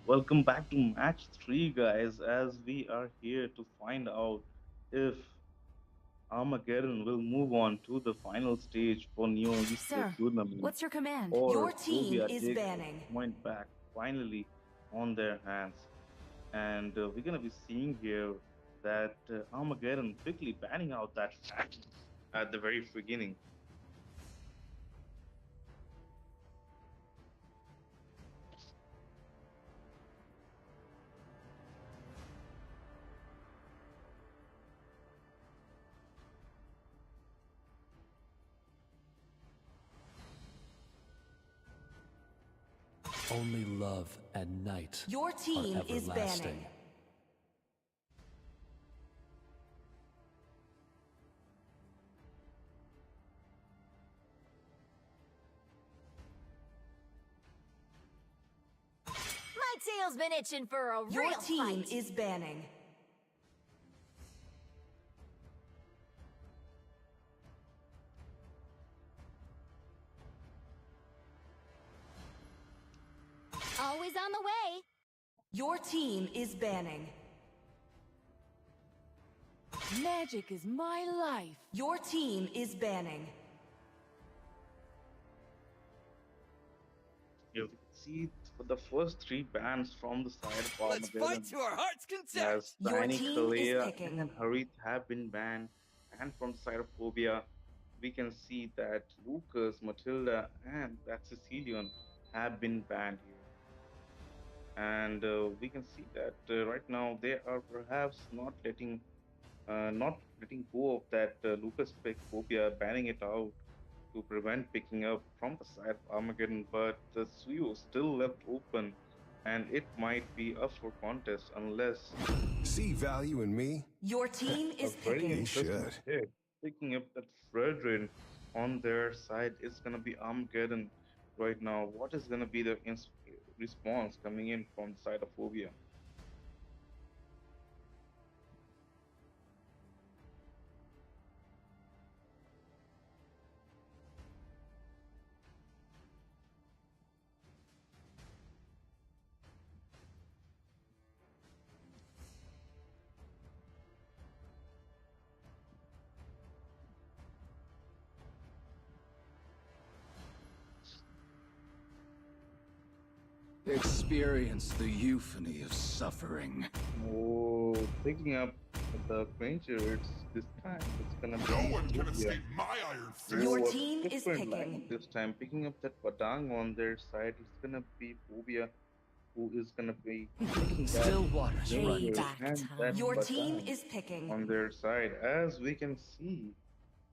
Welcome back to match 3, guys, as we are here to find out if Armageddon will move on to the final stage for Neo Esports Sir, tournament, what's your command? Your or team Phobia is takes the banning. point back finally on their hands. And we're going to be seeing here that Armageddon quickly banning out that fact at the very beginning. Only love and night Your are team is everlasting. banning. My tail's been itching for a Your real team fight. is banning. Always on the way. Your team is banning. Magic is my life. Your team is banning. You can see But the first three bans from the side of Let's fight Armageddon, to our heart's as content. Your Tiny, team is Kalea, picking. and Harith have been banned, and from the side of Phobia, we can see that Lucas, Matilda, and that Sicilian have been banned here. And we can see that right now they are perhaps not letting go of that Lucas pick Phobia, banning it out to prevent picking up from the side of Armageddon, but the Suyo still left open, and it might be up for contest unless See value in me? Your team a is very picking. They interesting should. pick picking up that Fredrin on their side is gonna be Armageddon right now. What is gonna be the response coming in from the side of Phobia? Experience the euphony of suffering. Oh, picking up the Granger, it's this time it's gonna be No one can Phobia. escape my iron fist. Your Oh, a team is different picking. lineup this time. Picking up that Padang on their side, it's gonna be Phobia who is gonna be picking that Still waters run Granger deep. and that Your team Padang is picking. on their side. As we can see,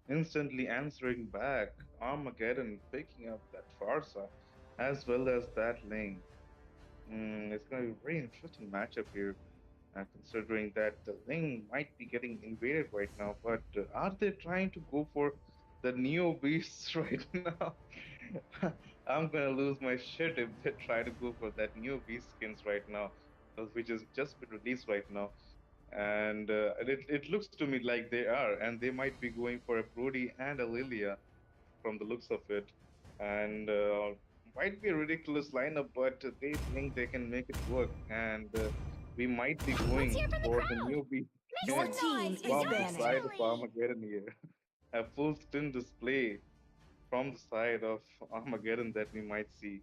instantly answering back, Armageddon picking up that Farsa as well as that Ling. It's going to be a very interesting matchup here, considering that the Ling might be getting invaded right now. But are they trying to go for the Neo Beasts right now? I'm going to lose my shit if they try to go for that Neo Beast skins right now, which is just been released right now. And it looks to me like they are, and they might be going for a Brody and a Lilia from the looks of it. And might be a ridiculous lineup, but they think they can make it work. And we might be Let's hear going from the for the crowd. newbie Make Your skin some team noise for is from the yours banning. side of truly. Armageddon here. A full spin display from the side of Armageddon that we might see.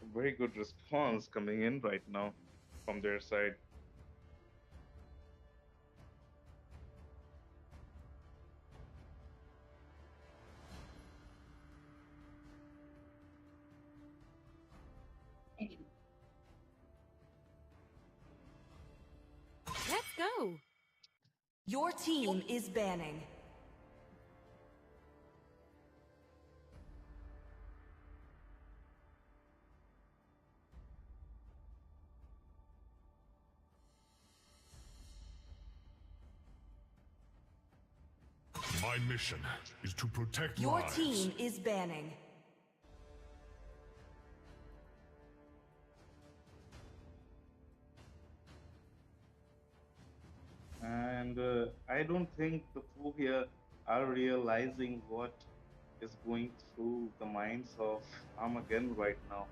A very good response coming in right now from their side. Let's go. Your team is banning. My mission is to protect Your lives. team is banning. And I don't think the Phobia are realizing what is going through the minds of Armageddon right now.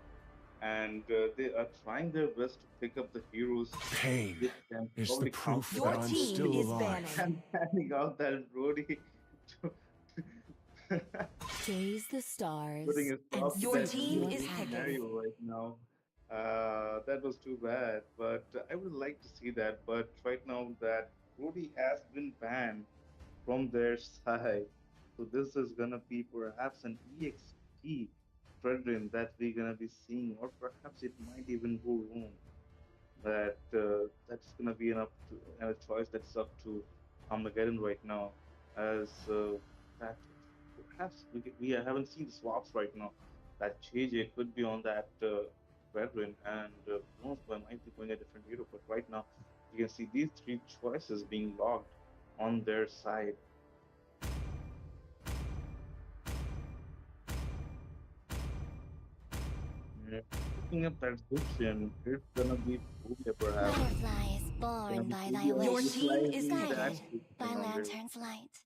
And they are trying their best to pick up the heroes Pain which can is the probably proof counter that Your that I'm team still is alive. banning. and panning out that Brody to Gaze the putting stars a and stop to Your that see team your is Neo path. picking. scenario right now. That was too bad, but I would like to see that. But right now, that Brody has been banned from their side. So this is gonna be perhaps an EXP Fredrin that we're gonna be seeing, or perhaps it might even go wrong. That's gonna be a choice that's up to Armageddon right now, as that perhaps we haven't seen the swaps right now. That JJ could be on that Fredrin, and Moba might be going a different hero. But right now, you can see these three choices being locked on their side. Yeah. Picking up that Egyptian, it's gonna be Phobia perhaps. Butterflies It's gonna born be by thy Phobia Your wish, team is utilizing that picking. guided by Egyptian on their lantern's light.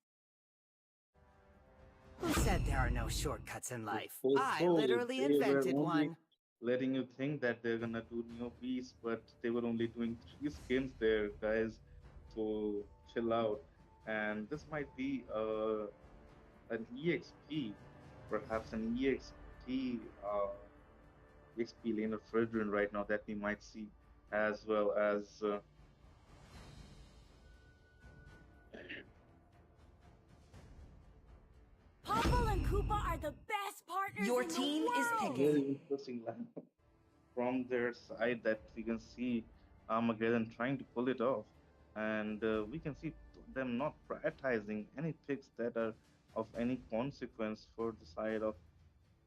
Who said there are no shortcuts in life? I so literally they were invented only one. letting you think that they're gonna do Neo Beast, but they were only doing three skins there, guys. So chill out. And this might be an EXP, perhaps an EXP XP laner Fredrin right now that we might see, as well as Popple and Koopa are the best partners Your in team the is world. picking. very interesting lineup from their side that we can see Armageddon trying to pull it off. And we can see them not prioritizing any picks that are of any consequence for the side of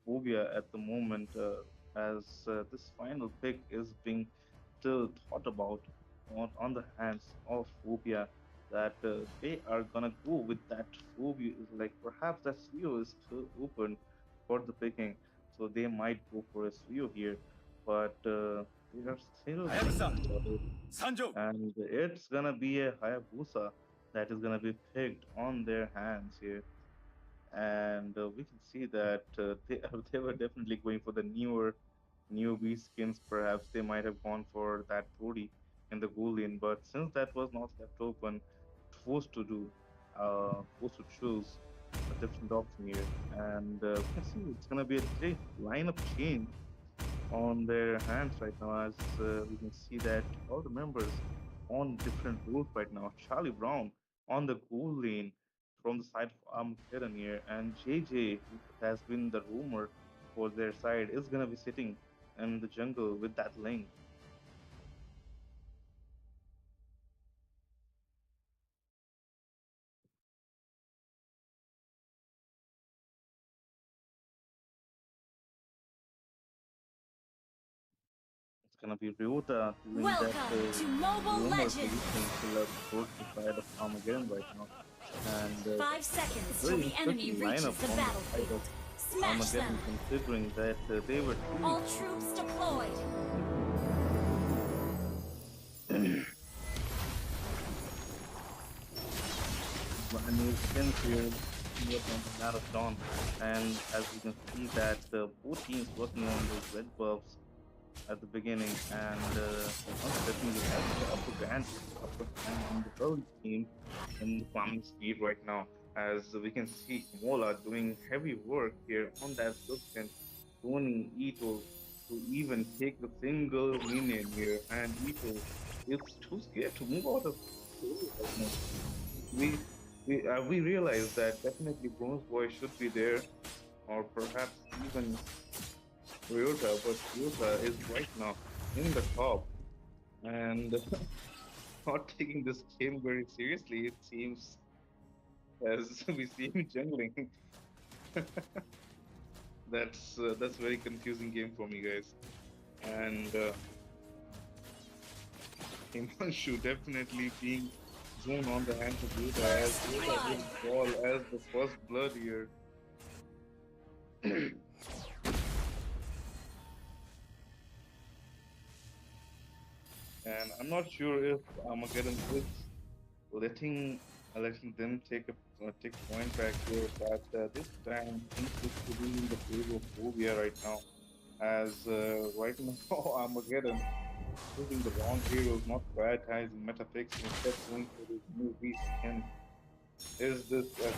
PHOBIA at the moment, as this final pick is being still thought about on the hands of PHOBIA, that they are gonna go with that phobia. Like perhaps that Svio is still open for the picking, so they might go for a Svio here, but they are still thinking about it, Sanjo! and it's gonna be a Hayabusa that is gonna be picked on their hands here, and we can see that they were definitely going for the newbie skins. Perhaps they might have gone for that Brody in the goal lane, but since that was not left open, forced to choose a different option here, and we can see it's gonna be a great lineup change on their hands right now, as we can see that all the members on different roles right now. Charlie Brown on the goal lane from the side of Armageddon here, and JJ, who has been the rumor for their side, is gonna be sitting in the jungle with that link. It's gonna be Ryota doing that Welcome to Mobile rumor Legends! positioning killer towards the side of Armageddon right now, and 5 seconds till very the enemy interesting reaches lineup the on the side battlefield. of Smash them! Armageddon, considering that they were two All troops deployed! brand new skins here on the marathon, and as you can see that both teams working on those red buffs at the beginning, and once definitely has the upper hand on the early team in the farming speed right now, as we can see Mola doing heavy work here on that substance, zoning Ito to even take a single minion here, and Ito is too scared to move out of the area right now. We realize that definitely Bronze Boy should be there, or perhaps even Ryota, but Ryota is right now in the top and not taking this game very seriously. It seems, as we see him jungling. That's very confusing game for me, guys. And Himanshu definitely being zoned on the hands of Ryota, as Ryota will fall as the first blood here. And I'm not sure if Armageddon is letting them take point back here, but this time things look to be in the favor of PHOBIA right now, as right now Armageddon choosing the wrong heroes, not prioritizing meta picks, instead going for this new skin. Is this a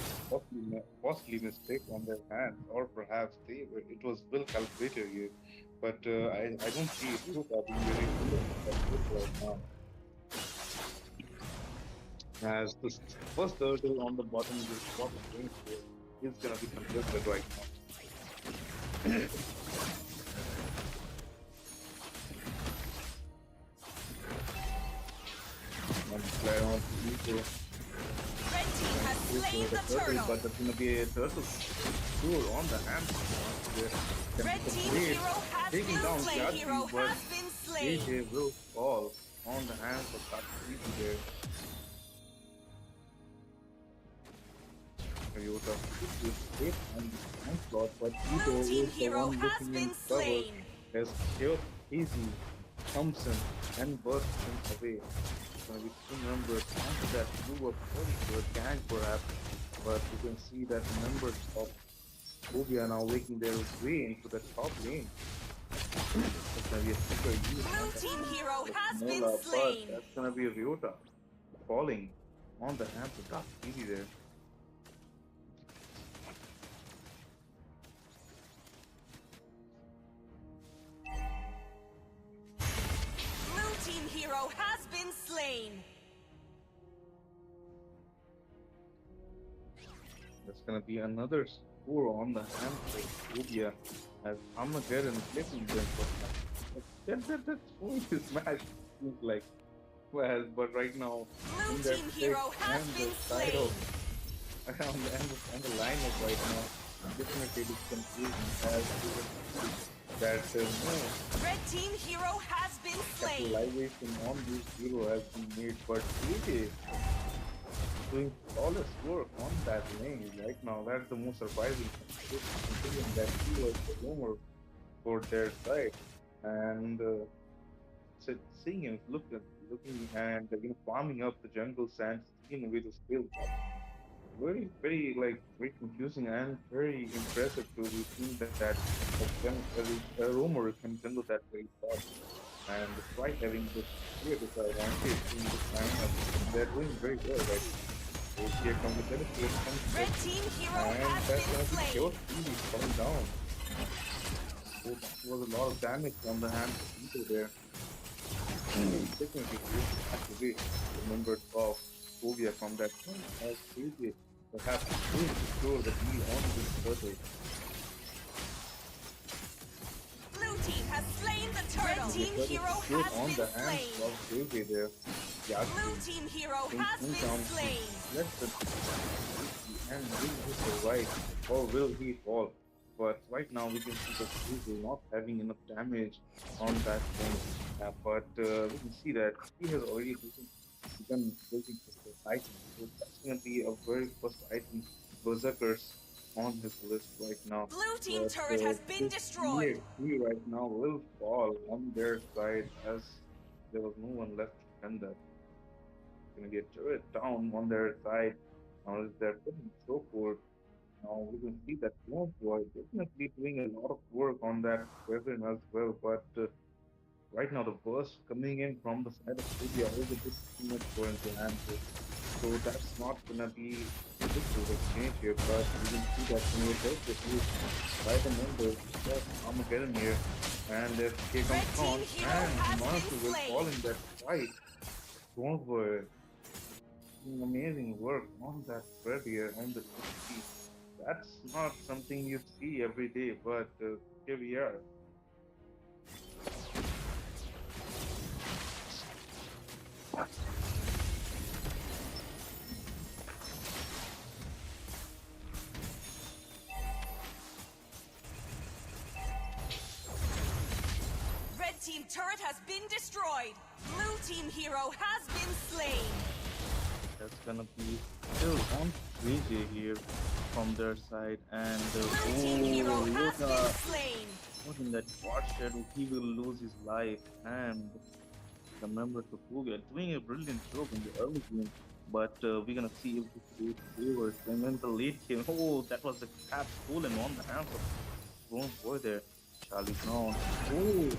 costly mistake on their hands, or perhaps it was well calculated here? But I don't see Ruka being very good at that pick right now, as the first turtle on the bottom lane here is gonna be contested right now. And player on Ito Red team has is slain the the turtle, turtle. but there's gonna be a turtle sure on the hand. Red team hero has Taking been down slain. Yati, Hero but has been slain. JJ will fall on the hands of Takashiki there. Ryota is safe on the onslaught, but Ito Blue team is the hero one has looking in been cover slain. as Chaos Hazy comes in and bursts him away. It's gonna be two members onto that move up for a gang perhaps, but you can see that members of PHOBIA are now making their way into the top lane. It's gonna be a super use Blue on the team hands hero of has been Mola, but slain. that's gonna be Ryota falling on the hands of Dark Easy there. slain. That's gonna be another score on the hand for PHOBIA as Armageddon flipping them for that's going to smash seems like well, but right now Blue in that team pick hero has and the been side slain. of and the lineup right now definitely it is confusing as that no Red team hero has been slain. capitalization on this hero has been made, but AJ doing flawless work on that lane right now. That's the most surprising thing, considering that he was the roamer for their side, and seeing him looking and farming up the jungle sands, taking away the skill. Very like very confusing and very impressive to be seeing that a roamer can jungle that very fast. And despite having this clear disadvantage in this lineup, they're doing very well right now. So here comes the benefit comes Red next, team hero and has that's been gonna be slain. Chaos TV falling down. So that was a lot of damage on the hands of people there. Technically, this activate the members of PHOBIA from that point as AJ perhaps will secure the lead on this turtle. Blue team has slain the turtle. Red team hero Good has on been the hands slain. of AJ there. Blue team hero has been slain. Let the and will he survive or will he fall? But right now we can see that he's not having enough damage on that thing. But we can see that he has already begun building his first item. So that's gonna be a very first item berserkers on his list right now. Blue team But turret has been this destroyed. he right now will fall on their side as there was no one left to defend that. Gonna get turret down on their side. Now they're putting so forth. Now we can see that Lone Boy definitely doing a lot of work on that weapon as well. But right now the burst coming in from the side of India is a bit too much for him to handle. So that's not gonna be a victory exchange here. But we can see that Neo does get used by the members of Armageddon here. And here comes Red Khan team hero and has Monster been will slain. fall in that fight. Lone Boy amazing work on that career on the HP. That's not something you see every day, but here we are. Red team turret has been destroyed. Blue team hero has been slain. That's gonna be still on VJ here from their side, and Blue team hero has been Ryota slain. was in that quad shadow. He will lose his life, and the members of PHOBIA are doing a brilliant job in the early game. But we're gonna see if this is favors. And then the late game, oh, that was the cap stolen on the hands of Lone Boy there. Charlie Brown. Oh,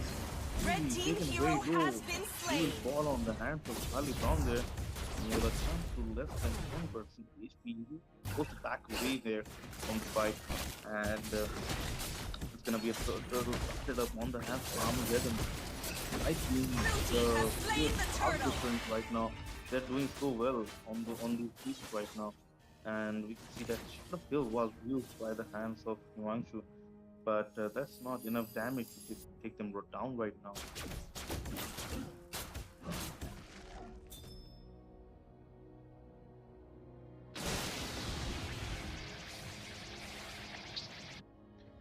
Red team taken hero very low. has been He slain. will fall on the hands of Charlie Brown there. And with a chance to less than 20% HP, he goes back away there from the fight. And it's gonna be a turtle started up on the hands of Armageddon. I think team has slain the are turtle. different right now. They're doing so well on these pieces right now. And we can see that Shadow Kill was used by the hands of Himanshu, but that's not enough damage to take them down right now.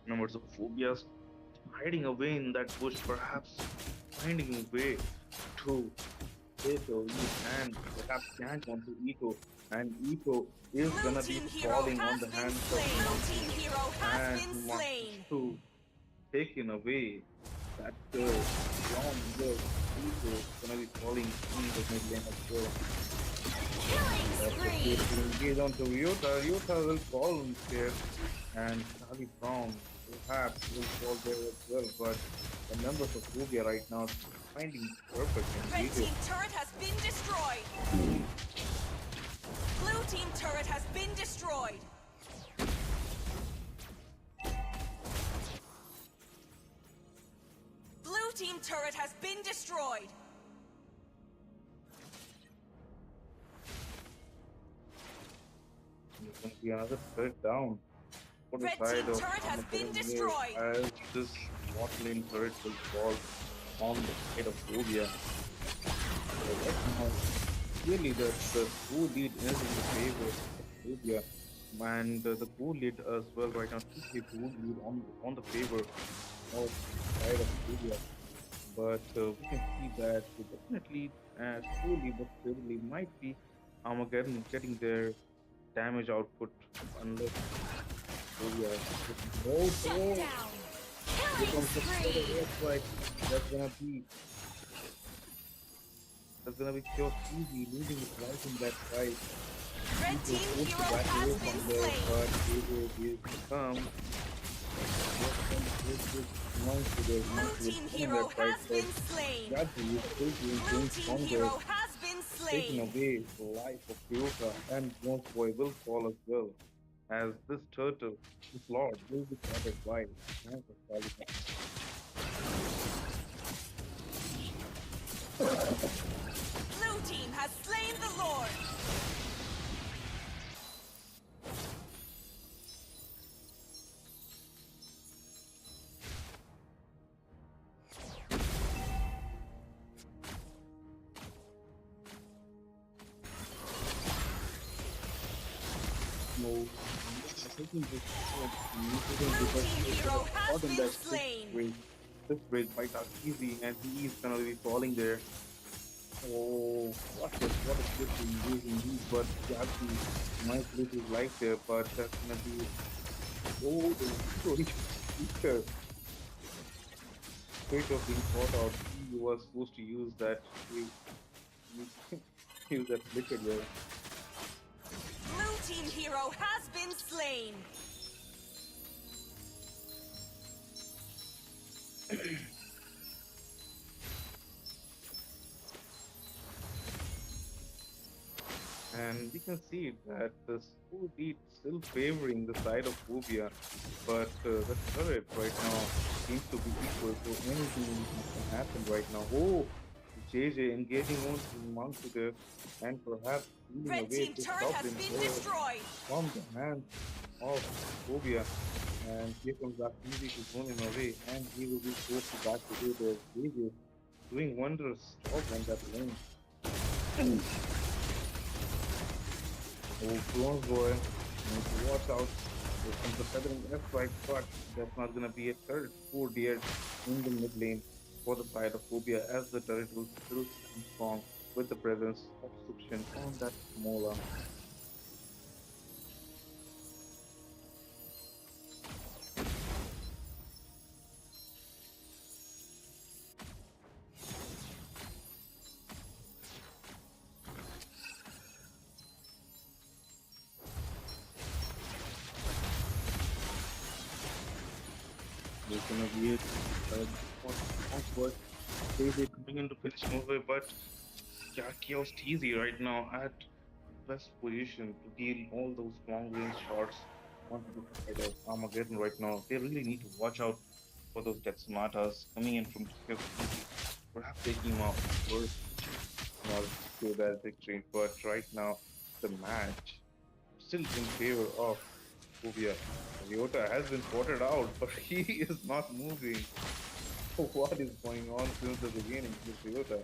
Numbers of phobias hiding away in that bush, perhaps finding a way to Eto and perhaps can't want to Eto, and Eto is Blue gonna be team hero falling on has the been hands slain. of Blue team hero has and been he wants slain. to taken away that from the Eto is gonna be falling in the mid lane as well. Killing That's the spree. case to engage onto Ryota. Ryota will fall in there, and Charlie Brown perhaps will fall there as well. But the members of PHOBIA right now finding perfect Red engages. team turret has been destroyed. Blue team turret has been destroyed. Blue team turret has been destroyed. going to be another turret down for the Red side team of turret has been Armageddon here destroyed. as this bot lane turret will fall on the side of Phobia. So right now, clearly the goal lead is in the favor of Phobia. And the goal lead as well right now, 2K goal lead on the favor of the side of Phobia. But we can see that definitely slowly but steadily might be Armageddon getting their damage output unless Phobia is getting more. Shut Oh, down. here Killing comes the further spree. airstrike. That's gonna be that's gonna be Chaos easy losing his life in that fight. He Red will team force to hero back has away been from there, slain. but he will come. Yes, and this wants to the Blue wants to team win hero that fight, has but been slain. Yagi is still Blue going team stronger, hero has been taking slain. away the life of Kyoka, and Jones Boy will fall as well, as this turtle, this lord, will be covered by the hands of Taliban. Blue team has slain the Lord. No, I think this Blue team hero has important been that slain. this bridge might not easy, and he is gonna be falling there. Oh, what a good thing using these, but Yagi might lose his life there, but that's gonna be the story feature. Straight of being caught out, he was supposed to use that use, use that flicker there. Blue team hero has been slain. And we can see that the school lead still favoring the side of Phobia, but the turret right now seems to be equal, so anything can happen right now. Oh, JJ engaging on the monkey there, and perhaps stealing Red away team this turret top has lane been turret destroyed. from the hands of Phobia. And here comes Akindi to zone him away, and he will be forced to back away there. JJ doing wondrous job on that lane. Oh, Bronze Boy, need to watch out. Here comes the feathering airstrike, but that's not gonna be a turret. Poor dear in the mid lane for the side of Phobia, as the turret will still stand strong with the presence of Sukshin on that Mola. There's gonna be a Bronze Boy. They coming in to finish Moba, but yeah, Chaos easy right now at best position to deal all those long range shots onto the side of Armageddon right now. They really need to watch out for those death sonatas coming in from Chaos easy, perhaps taking him out first in order to secure that victory. But right now, the match still in favor of Phobia. Ryota has been spotted out, but he is not moving. What is going on since the beginning with Ryota?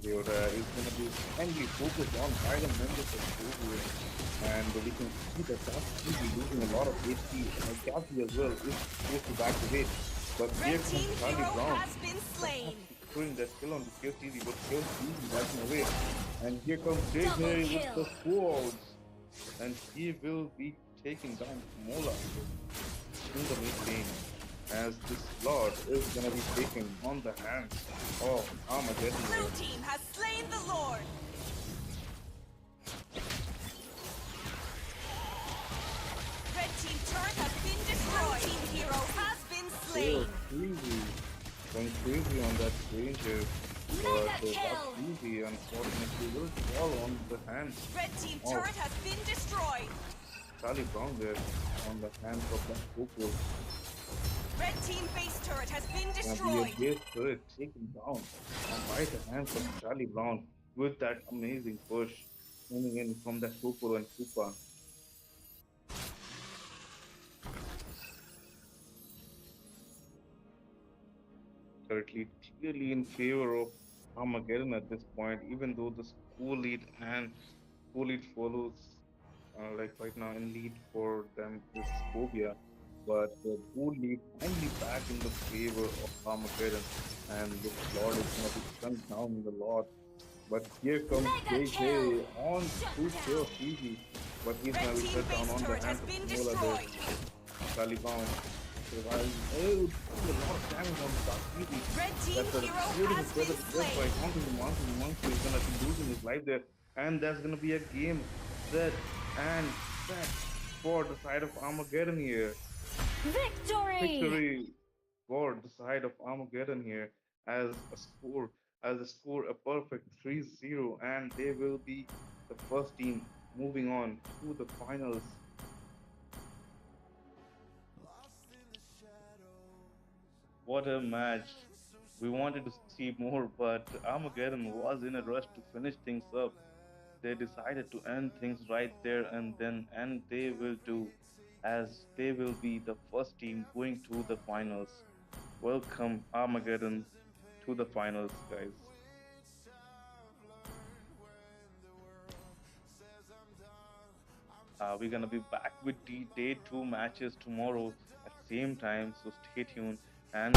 Ryota is going to be heavily focused on vital members of Phobia. And we can see that Chansey is losing a lot of HP. And Chansey as well is supposed to back away. But here Red comes team Charlie hero Brown. has been slain. Securing that kill on the Chaos Easy, but Chaos Easy backing away. And here comes Double JJ with kill. the swords. And he will be taking down Mola in the mid lane. As this Lord is gonna be taken on the hands of Armageddon. Blue team has slain the Lord. Red team turret has been destroyed. Blue team hero has been They slain. going crazy on that ranger. Mega But kill. that easy, unfortunately, will fall on the hands Red team Oh. turret has been destroyed. Charlie Brown there on the hands of that Goku. Red team base turret has been Gonna be a destroyed. base turret taken down by the hands of Charlie Brown with that amazing push. coming in from the Kokoro and Koopa. Currently clearly in favor of Armageddon at this point, even though the school lead follows like right now in lead for them is PHOBIA, but the school lead finally back in the favor of Armageddon, and this Lord is gonna be sent down in the Lord. But here comes Mega kill! JJ on Shut to kill down! Fiji, but he's Red gonna be team shut down base on the turret has hands of been Mola there. destroyed. Taliban survives. Oh, a lot of damage on Dark Fiji. Red team That's a hero beautiful has feather been to death by slain. Monkey is gonna be losing his life there. And there's gonna be a game set and set for the side of Armageddon here. Victory! Victory for the side of Armageddon here as a perfect 3-0, and they will be the first team moving on to the finals. What a match. We wanted to see more, but Armageddon was in a rush to finish things up. They decided to end things right there and then, and they will do, as they will be the first team going to the finals. Welcome, Armageddon, to the finals, guys. We're gonna be back with the day two matches tomorrow at same time, so stay tuned and